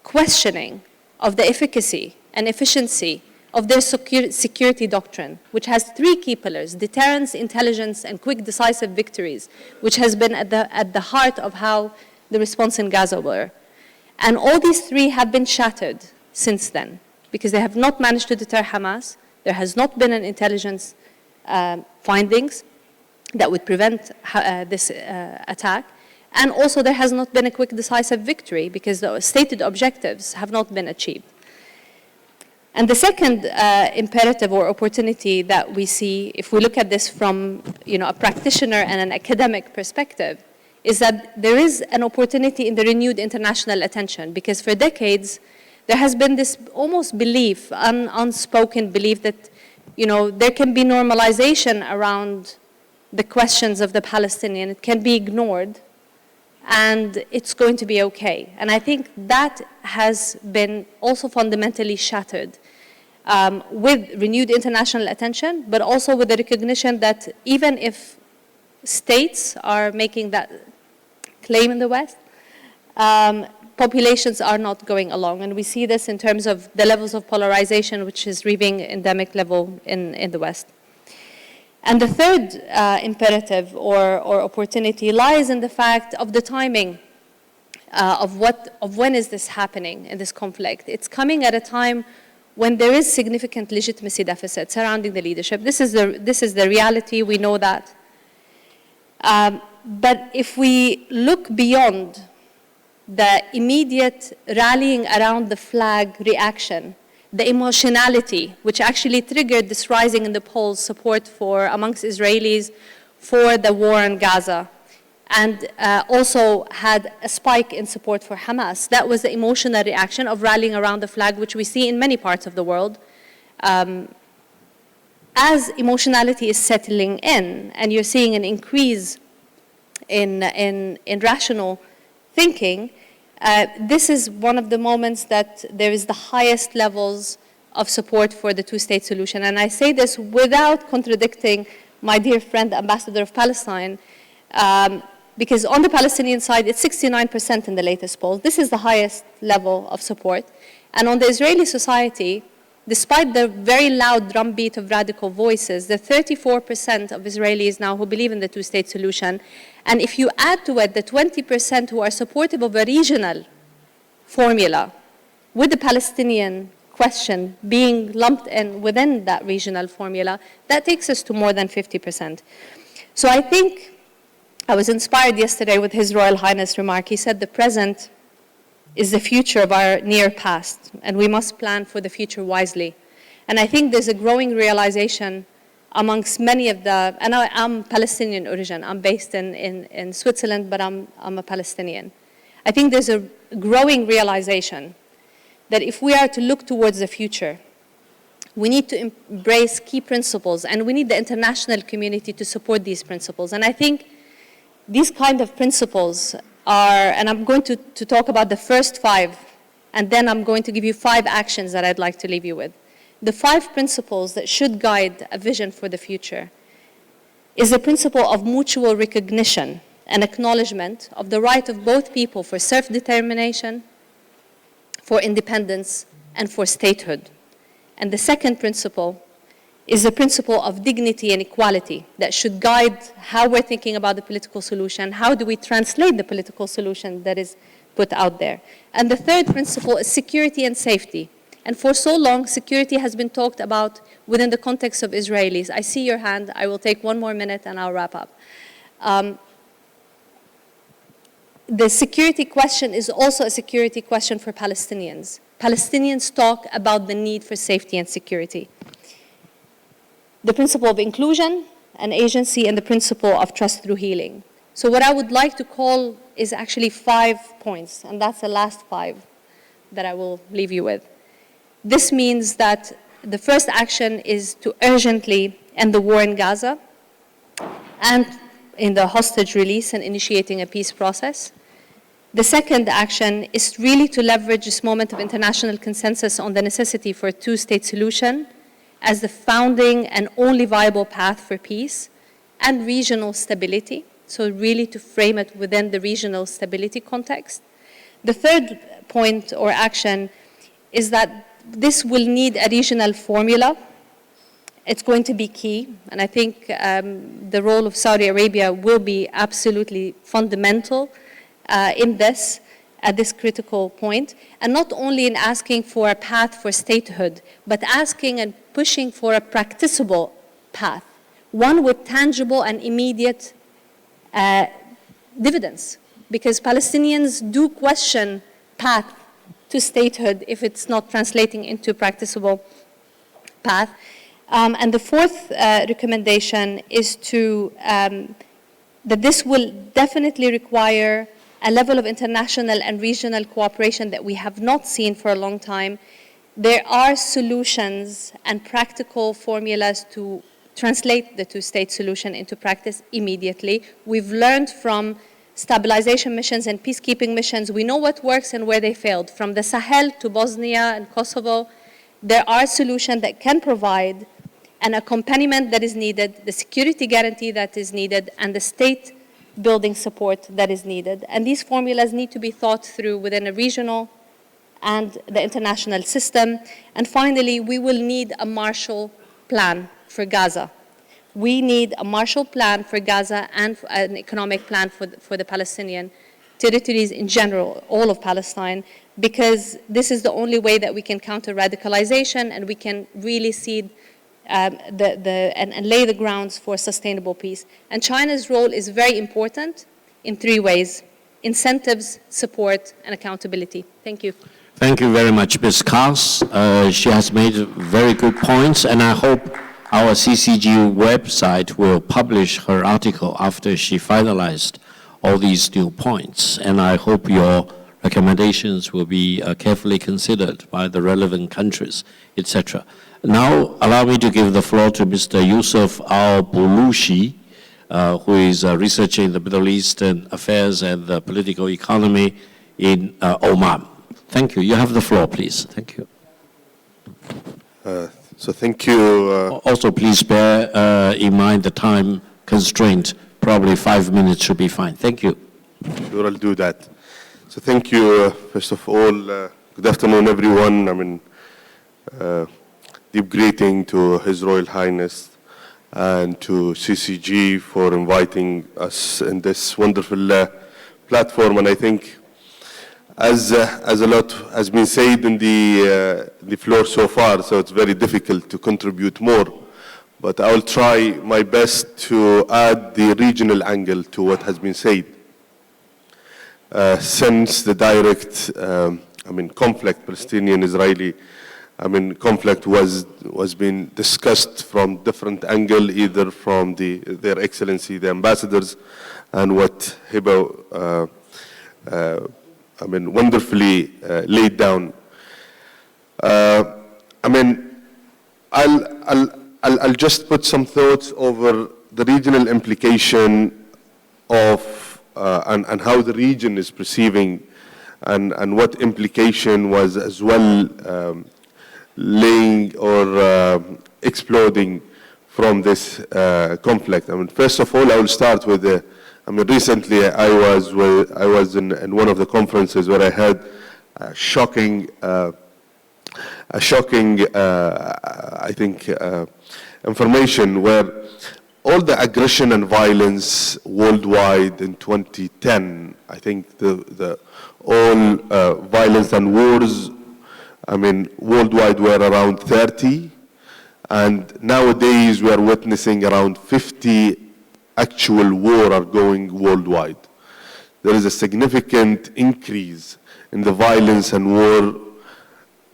questioning of the efficacy and efficiency of their security doctrine, which has 3 key pillars: deterrence, intelligence, and quick decisive victories, which has been at the heart of how the response in Gaza were. And all these 3 have been shattered since then, because they have not managed to deter Hamas. There has not been an intelligence findings that would prevent this attack. And also there has not been a quick decisive victory because the stated objectives have not been achieved. And the second imperative or opportunity that we see, if we look at this from a practitioner and an academic perspective, is that there is an opportunity in the renewed international attention, because for decades there has been this almost belief, unspoken belief, that there can be normalization around the questions of the Palestinian. It can be ignored, and it's going to be okay. And I think that has been also fundamentally shattered with renewed international attention, but also with the recognition that even if states are making that claim in the West, populations are not going along. And we see this in terms of the levels of polarization, which is reaching endemic level in the West. And the third imperative or opportunity lies in the fact of the timing of when is this happening in this conflict. It's coming at a time when there is significant legitimacy deficit surrounding the leadership. This is the reality, we know that. But if we look beyond the immediate rallying around the flag reaction, the emotionality, which actually triggered this rising in the polls support amongst Israelis for the war in Gaza, and also had a spike in support for Hamas. That was the emotional reaction of rallying around the flag, which we see in many parts of the world. As emotionality is settling in, and you're seeing an increase in rational thinking, this is one of the moments that there is the highest levels of support for the two-state solution. And I say this without contradicting my dear friend, the ambassador of Palestine, because on the Palestinian side, it's 69% in the latest poll. This is the highest level of support. And on the Israeli society, despite the very loud drumbeat of radical voices, the 34% of Israelis now who believe in the two-state solution, and if you add to it the 20% who are supportive of a regional formula, with the Palestinian question being lumped in within that regional formula, that takes us to more than 50%. So I think I was inspired yesterday with His Royal Highness' remark. He said the present is the future of our near past, and we must plan for the future wisely. And I think there's a growing realization amongst many of the, and I'm Palestinian origin, I'm based in Switzerland, but I'm a Palestinian. I think there's a growing realization that if we are to look towards the future, we need to embrace key principles, and we need the international community to support these principles. And I think these kind of principles are, and I'm going to talk about the first 5, and then I'm going to give you 5 actions that I'd like to leave you with. The 5 principles that should guide a vision for the future is the principle of mutual recognition and acknowledgement of the right of both people for self-determination, for independence, and for statehood. And the second principle is the principle of dignity and equality that should guide how we're thinking about the political solution, how do we translate the political solution that is put out there. And the third principle is security and safety. And for so long, security has been talked about within the context of Israelis. I see your hand. I will take 1 more minute and I'll wrap up. The security question is also a security question for Palestinians. Palestinians talk about the need for safety and security. The principle of inclusion and agency, and the principle of trust through healing. So what I would like to call is actually 5 points, and that's the last 5 that I will leave you with. This means that the first action is to urgently end the war in Gaza and in the hostage release and initiating a peace process. The second action is really to leverage this moment of international consensus on the necessity for a two-state solution as the founding and only viable path for peace and regional stability, so really to frame it within the regional stability context. The third point or action is that this will need a regional formula. It's going to be key, and I think the role of Saudi Arabia will be absolutely fundamental in this, at this critical point, and not only in asking for a path for statehood, but asking and pushing for a practicable path, one with tangible and immediate dividends, because Palestinians do question path to statehood if it's not translating into a practicable path. And the fourth recommendation is to, that this will definitely require a level of international and regional cooperation that we have not seen for a long time. There are solutions and practical formulas to translate the two-state solution into practice immediately. We've learned from stabilization missions and peacekeeping missions. We know what works and where they failed. From the Sahel to Bosnia and Kosovo, there are solutions that can provide an accompaniment that is needed, the security guarantee that is needed, and the state building support that is needed. And these formulas need to be thought through within a regional and the international system. And finally, we will need a Marshall Plan for Gaza. We need a Marshall Plan for Gaza and an economic plan for the Palestinian territories in general, all of Palestine, because this is the only way that we can counter radicalization and we can really see and lay the grounds for sustainable peace. And China's role is very important in 3 ways: incentives, support, and accountability. Thank you. Thank you very much, Ms. Kars. She has made very good points, and I hope our CCG website will publish her article after she finalized all these new points. And I hope your recommendations will be carefully considered by the relevant countries, etc. Now, allow me to give the floor to Mr. Yousuf al-Bulushi, who is researching the Middle Eastern affairs and the political economy in Oman. Thank you. You have the floor, please. Thank you. So thank you. Also, please bear in mind the time constraint. Probably 5 minutes should be fine. Thank you. Sure, I'll do that. So thank you, first of all. Good afternoon, everyone. Deep greeting to His Royal Highness and to CCG for inviting us in this wonderful platform. And I think, as a lot has been said in the floor so far, so it's very difficult to contribute more. But I'll try my best to add the regional angle to what has been said. Since the direct, conflict, Palestinian-Israeli, conflict was being discussed from different angle, either from their excellency, the ambassadors, and what Hiba, wonderfully laid down. I'll just put some thoughts over the regional implication of and how the region is perceiving, and what implication was as well laying or exploding from this conflict. First of all, I will start with recently I was in one of the conferences where I had a shocking, I think, information where all the aggression and violence worldwide in 2010, I think all violence and wars, worldwide were around 30, and nowadays we are witnessing around 50 actual war are going worldwide. There is a significant increase in the violence and war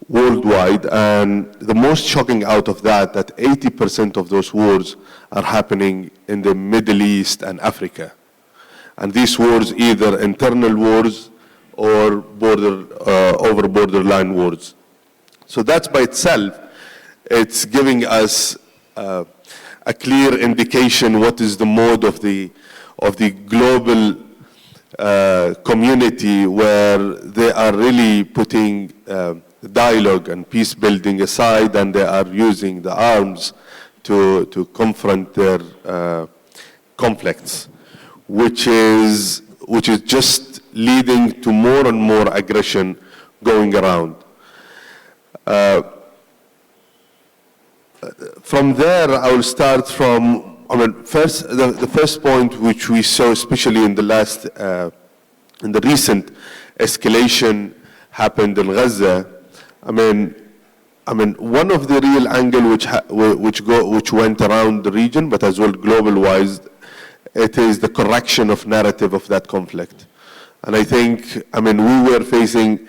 worldwide, and the most shocking out of that 80% of those wars are happening in the Middle East and Africa. And these wars either internal wars or over borderline wars. So that's by itself, it's giving us a clear indication what is the mode of the global community, where they are really putting dialogue and peace building aside, and they are using the arms to confront their conflicts, which is just leading to more and more aggression going around. From there, I will start from, the first point which we saw, especially in the in the recent escalation happened in Gaza. One of the real angle which went around the region, but as well global-wise, it is the correction of narrative of that conflict. And I think, we were facing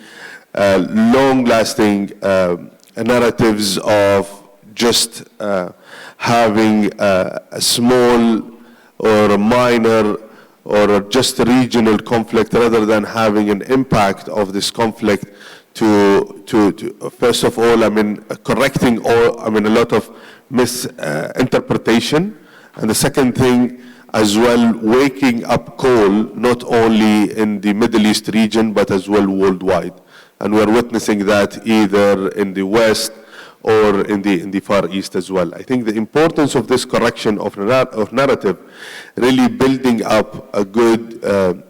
long-lasting narratives of just having a small or a minor or just a regional conflict, rather than having an impact of this conflict to first of all, correcting a lot of misinterpretation, and the second thing as well, waking up call not only in the Middle East region but as well worldwide, and we're witnessing that either in the West or in the Far East as well. I think the importance of this correction of narrative, really building up a good, a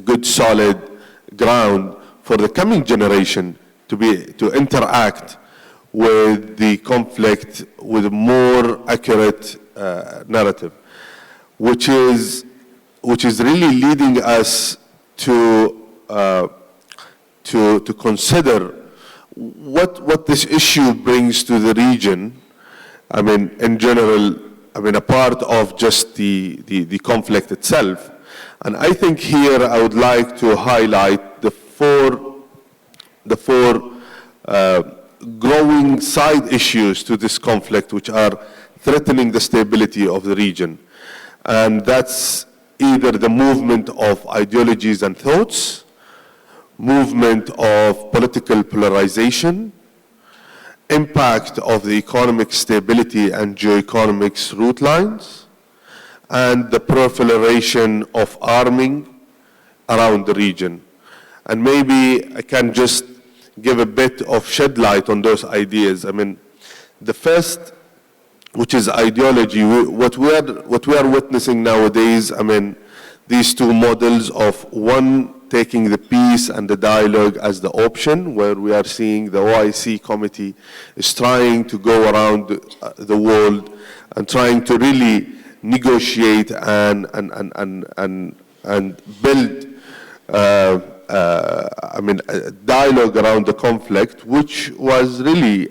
good solid ground for the coming generation to interact with the conflict with a more accurate narrative, which is really leading us to consider what this issue brings to the region. In general, a part of just the conflict itself. And I think here I would like to highlight the four growing side issues to this conflict, which are threatening the stability of the region. And that's either the movement of ideologies and thoughts, movement of political polarization, impact of the economic stability and geoeconomics route lines, and the proliferation of arming around the region. And maybe I can just give a bit of shed light on those ideas. The first, which is ideology, what we are witnessing nowadays, I mean, these two models of one taking the peace and the dialogue as the option, where we are seeing the OIC committee is trying to go around the world and trying to really negotiate and build a dialogue around the conflict, which was really,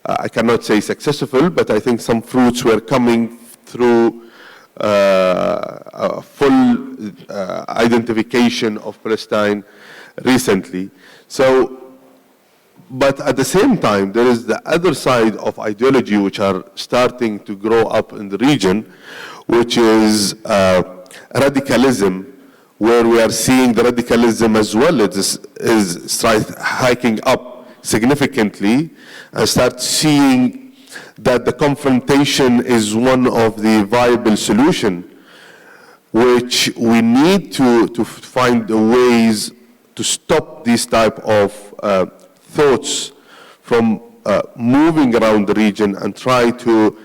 I cannot say successful, but I think some fruits were coming through a full identification of Palestine recently. So, but at the same time, there is the other side of ideology which are starting to grow up in the region, which is radicalism, where we are seeing the radicalism as well is hiking up significantly, and start seeing that the confrontation is one of the viable solution, which we need to find ways to stop these type of thoughts from moving around the region and try to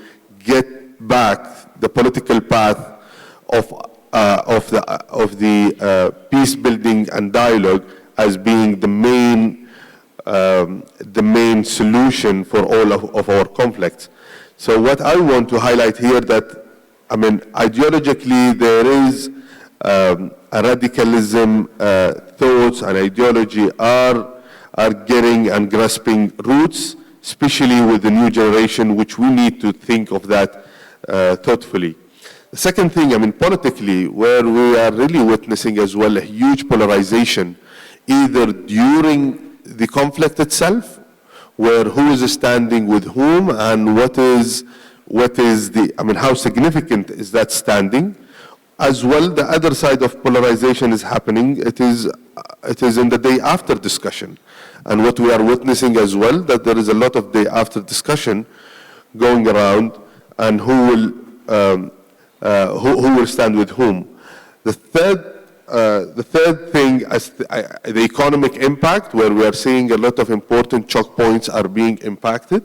get back the political path of the peace building and dialogue as being the main solution for all of our conflicts. So what I want to highlight here that, I mean, ideologically there is a radicalism, thoughts and ideology are getting and grasping roots, especially with the new generation, which we need to think of that thoughtfully. The second thing, I mean, politically, where we are really witnessing as well a huge polarization, either during the conflict itself, where who is standing with whom and what is the, I mean, how significant is that standing? As well, the other side of polarization is happening. It is in the day after discussion. And what we are witnessing as well, that there is a lot of day after discussion going around, and who will stand with whom. The third thing is the economic impact, where we are seeing a lot of important choke points are being impacted.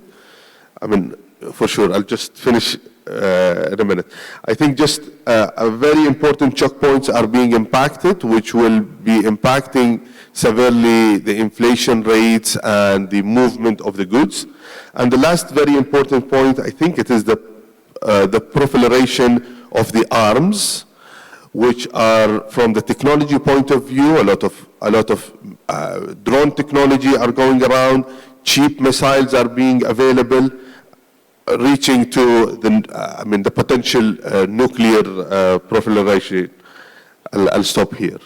I mean, for sure, I'll just finish in a minute. I think just a very important choke points are being impacted, which will be impacting severely the inflation rates and the movement of the goods. And the last very important point, I think it is the proliferation of the arms, which are, from the technology point of view, a lot of drone technology are going around, cheap missiles are being available, reaching to the potential nuclear proliferation. I'll stop here.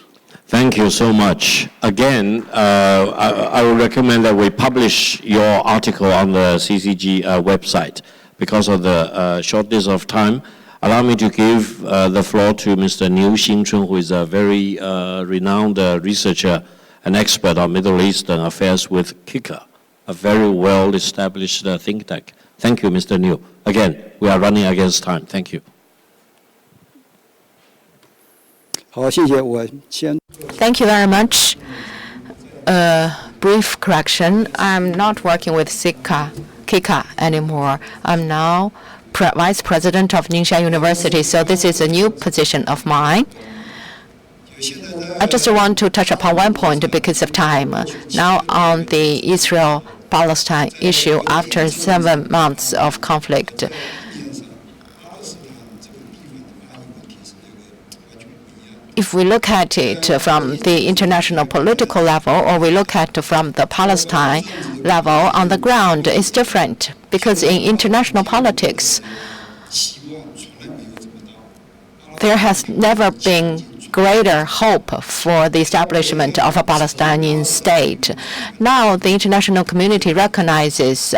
Thank you so much. Again, I would recommend that we publish your article on the CCG website. Because of the shortness of time, allow me to give the floor to Mr. Niu Xinchun, who is a very renowned researcher and expert on Middle Eastern affairs with CICIR, a very well-established think tank. Thank you, Mr. Niu. Again, we are running against time. Thank you. Thank you very much. Brief correction. I'm not working with CICIR anymore. I'm now Vice President of Ningxia University, so this is a new position of mine. I just want to touch upon one point because of time. Now on the Israel-Palestine issue, after 7 months of conflict, if we look at it from the international political level, or we look at it from the Palestine level, on the ground, it's different. Because in international politics, there has never been greater hope for the establishment of a Palestinian state. Now, the international community recognizes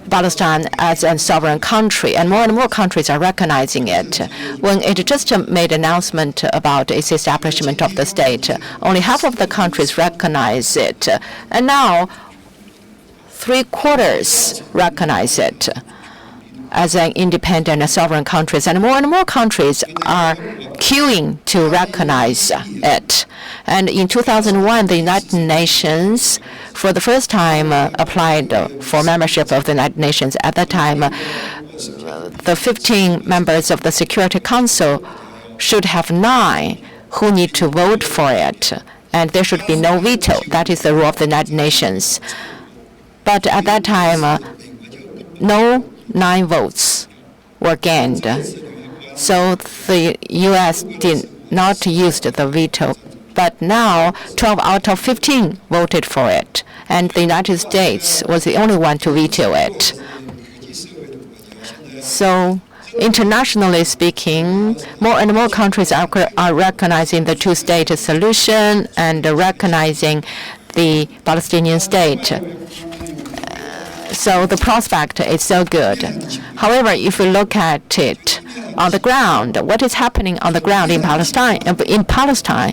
Palestine as a sovereign country, and more countries are recognizing it. When it just made an announcement about its establishment of the state, only half of the countries recognize it, and now 3/4 recognize it. as an independent and sovereign countries, and more countries are queuing to recognize it. And in 2001, the United Nations, for the first time, applied for membership of the United Nations. At that time, the 15 members of the Security Council should have 9 who need to vote for it, and there should be no veto. That is the rule of the United Nations. But at that time, no 9 votes were gained. So the U.S. did not use the veto. But now 12 out of 15 voted for it, and the United States was the only one to veto it. So internationally speaking, more and more countries are recognizing the two-state solution and recognizing the Palestinian state. So the prospect is so good. However, if we look at it on the ground, what is happening on the ground in Palestine?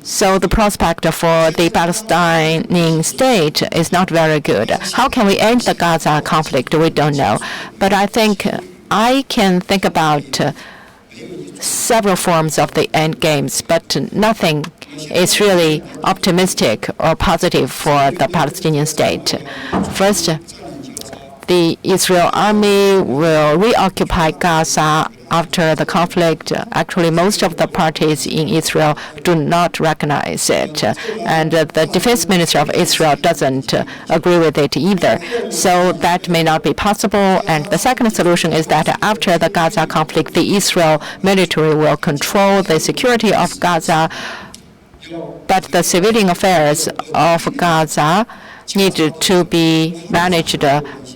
So the prospect for the Palestinian state is not very good. How can we end the Gaza conflict? We don't know. But I think I can think about several forms of the end games, but nothing is really optimistic or positive for the Palestinian state. First, the Israel army will reoccupy Gaza after the conflict. Actually, most of the parties in Israel do not recognize it, and the defense minister of Israel doesn't agree with it either. So that may not be possible. And the second solution is that after the Gaza conflict, the Israel military will control the security of Gaza, but the civilian affairs of Gaza need to be managed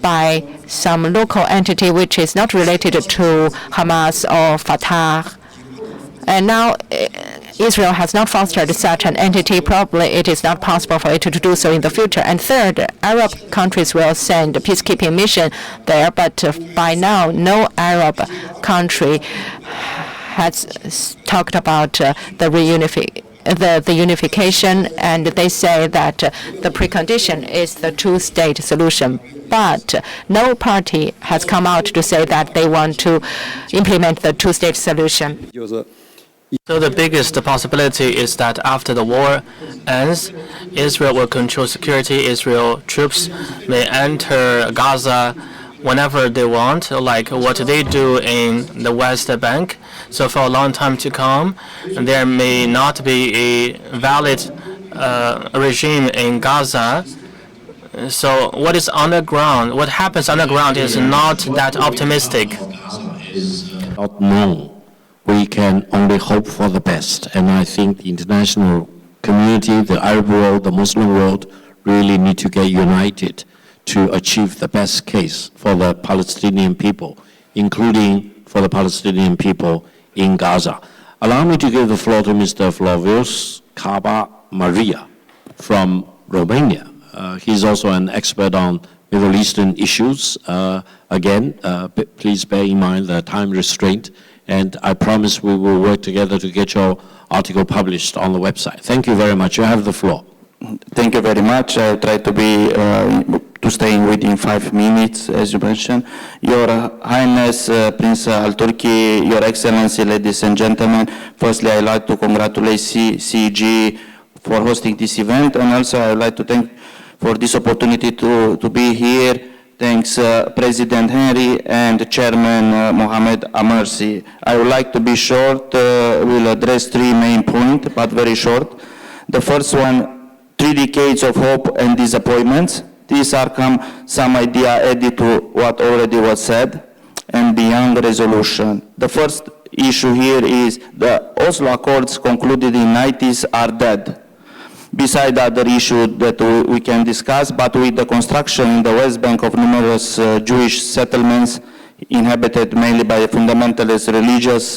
by some local entity which is not related to Hamas or Fatah. And now Israel has not fostered such an entity. Probably it is not possible for it to do so in the future. And third, Arab countries will send a peacekeeping mission there, but by now no Arab country has talked about the unification, and they say that the precondition is the two-state solution. But no party has come out to say that they want to implement the two-state solution. So the biggest possibility is that after the war ends, Israel will control security. Israel troops may enter Gaza whenever they want, like what they do in the West Bank. So for a long time to come, there may not be a valid regime in Gaza. So what is on the ground, what happens on the ground is not that optimistic. Not known. We can only hope for the best. And I think the international community, the Arab world, the Muslim world really need to get united to achieve the best case for the Palestinian people, including for the Palestinian people in Gaza. Allow me to give the floor to Mr. Flavius Caba Maria from Romania. He's also an expert on Middle Eastern issues. Again, please bear in mind the time restraint, and I promise we will work together to get your article published on the website. Thank you very much. You have the floor. Thank you very much. I'll try to be to stay within 5 minutes, as you mentioned. Your Highness, Prince Al-Turki, Your Excellency, ladies and gentlemen, firstly, I'd like to congratulate CICIR for hosting this event, and also I'd like to thank for this opportunity to be here. Thanks President Henry and Chairman Mohamed Amersi. I would like to be short. We'll address 3 main points, but very short. The first one, 3 decades of hope and disappointments. These are some idea added to what already was said, and beyond resolution. The first issue here is the Oslo Accords concluded in the 90s are dead. Beside other issues that we can discuss, but with the construction in the West Bank of numerous Jewish settlements inhabited mainly by a fundamentalist religious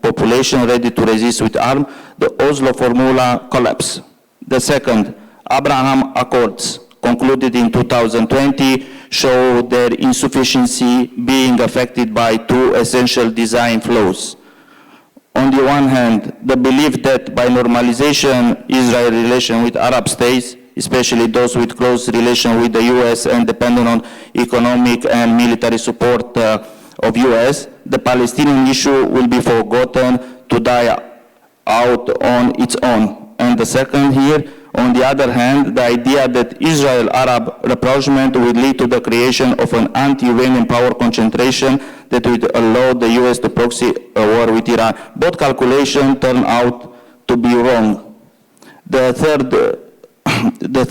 population ready to resist with arms, the Oslo formula collapsed. The second, Abraham Accords, concluded in 2020, show their insufficiency being affected by 2 essential design flaws. On the one hand, the belief that by normalization Israel relation with Arab states, especially those with close relation with the U.S. and dependent on economic and military support of U.S., the Palestinian issue will be forgotten to die out on its own. And the second here, on the other hand, the idea that Israel-Arab rapprochement would lead to the creation of an anti-Iranian power concentration that would allow the U.S. to proxy a war with Iran. Both calculations turn out to be wrong. The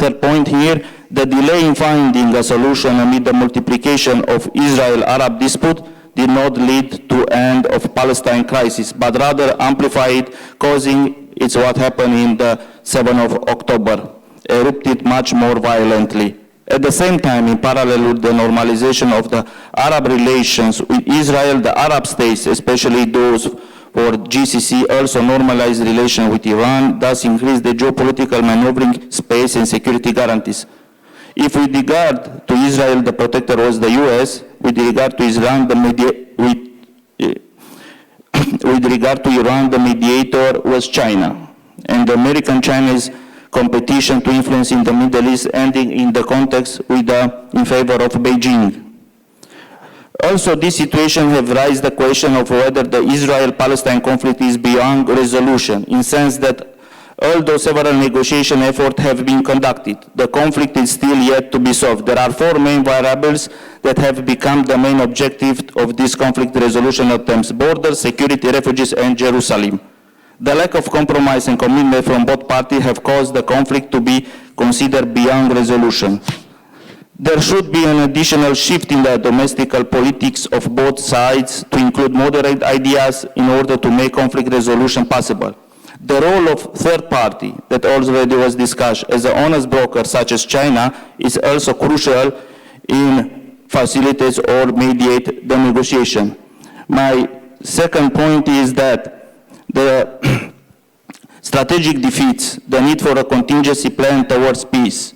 third point here, the delay in finding a solution amid the multiplication of Israel-Arab dispute did not lead to end of Palestine crisis, but rather amplify it, causing it's what happened in the 7th of October, erupted much more violently. At the same time, in parallel with the normalization of the Arab relations with Israel, the Arab states, especially those for GCC, also normalized relations with Iran, thus increased the geopolitical maneuvering space and security guarantees. If with regard to Israel, the protector was the US, with regard to Iran, with regard to Iran, the mediator was China. And the American-Chinese competition to influence in the Middle East ending in the context with in favor of Beijing. Also, this situation have raised the question of whether the Israel-Palestine conflict is beyond resolution, in the sense that although several negotiation efforts have been conducted, the conflict is still yet to be solved. There are four main variables that have become the main objective of this conflict resolution attempts: borders, security, refugees, and Jerusalem. The lack of compromise and commitment from both parties have caused the conflict to be considered beyond resolution. There should be an additional shift in the domestic politics of both sides to include moderate ideas in order to make conflict resolution possible. The role of third party that already was discussed as an honest broker such as China is also crucial in facilitate or mediate the negotiation. My second point is that the strategic defeats, the need for a contingency plan towards peace.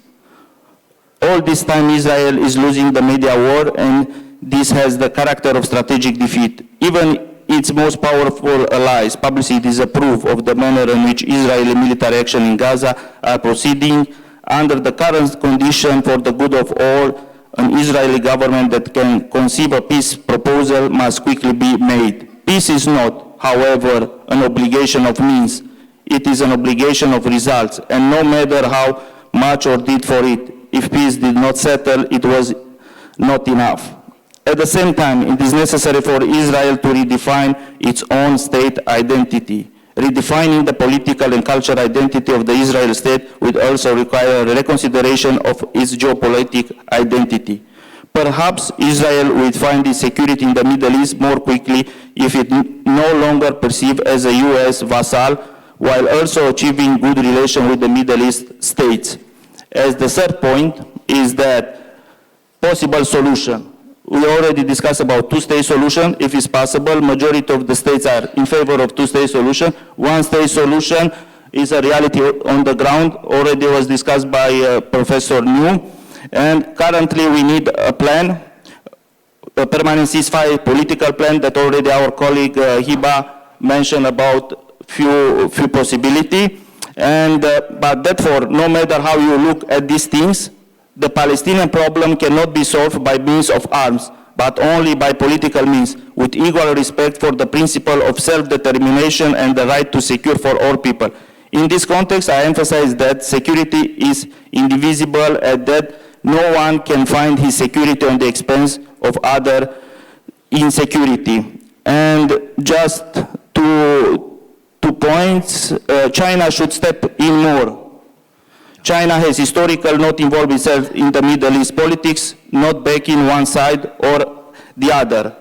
All this time Israel is losing the media war, and this has the character of strategic defeat. Even its most powerful allies publicly disapprove of the manner in which Israeli military action in Gaza are proceeding. Under the current condition, for the good of all, an Israeli government that can conceive a peace proposal must quickly be made. Peace is not, however, an obligation of means. It is an obligation of results, and no matter how much or did for it, if peace did not settle, it was not enough. At the same time, it is necessary for Israel to redefine its own state identity. Redefining the political and cultural identity of the Israeli state would also require a reconsideration of its geopolitical identity. Perhaps Israel will find its security in the Middle East more quickly if it no longer perceived as a U.S. vassal, while also achieving good relations with the Middle East states. As the third point is that possible solution. We already discussed about two-state solution. If it's possible, majority of the states are in favor of two-state solution. One-state solution is a reality on the ground. Already was discussed by Professor New. And currently we need a plan, a permanent ceasefire political plan that already our colleague Hiba mentioned about few possibility. And but therefore, no matter how you look at these things, the Palestinian problem cannot be solved by means of arms, but only by political means, with equal respect for the principle of self-determination and the right to secure for all people. In this context, I emphasize that security is indivisible and that no one can find his security on the expense of other insecurity. And just two points, China should step in more. China has historically not involved itself in the Middle East politics, not backing one side or the other.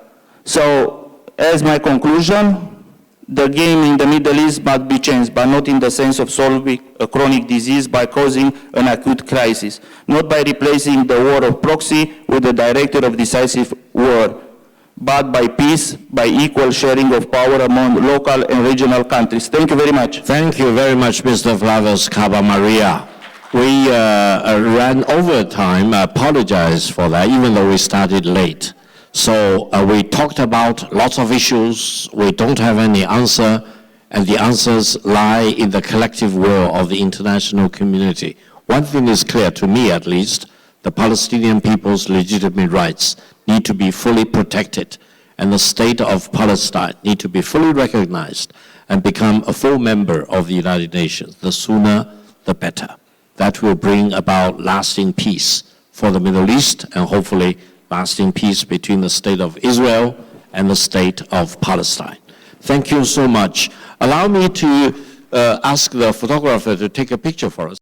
So, as my conclusion, the game in the Middle East must be changed, but not in the sense of solving a chronic disease by causing an acute crisis, not by replacing the war of proxy with the director of decisive war, but by peace, by equal sharing of power among local and regional countries. Thank you very much. Thank you very much, Mr. Flavos Cabamaria. We ran over time. I apologize for that, even though we started late. So we talked about lots of issues. We don't have any answer, and the answers lie in the collective will of the international community. One thing is clear to me, at least: the Palestinian people's legitimate rights need to be fully protected, and the state of Palestine need to be fully recognized and become a full member of the United Nations. The sooner, the better. That will bring about lasting peace for the Middle East, and hopefully lasting peace between the state of Israel and the state of Palestine. Thank you so much. Allow me to ask the photographer to take a picture for us.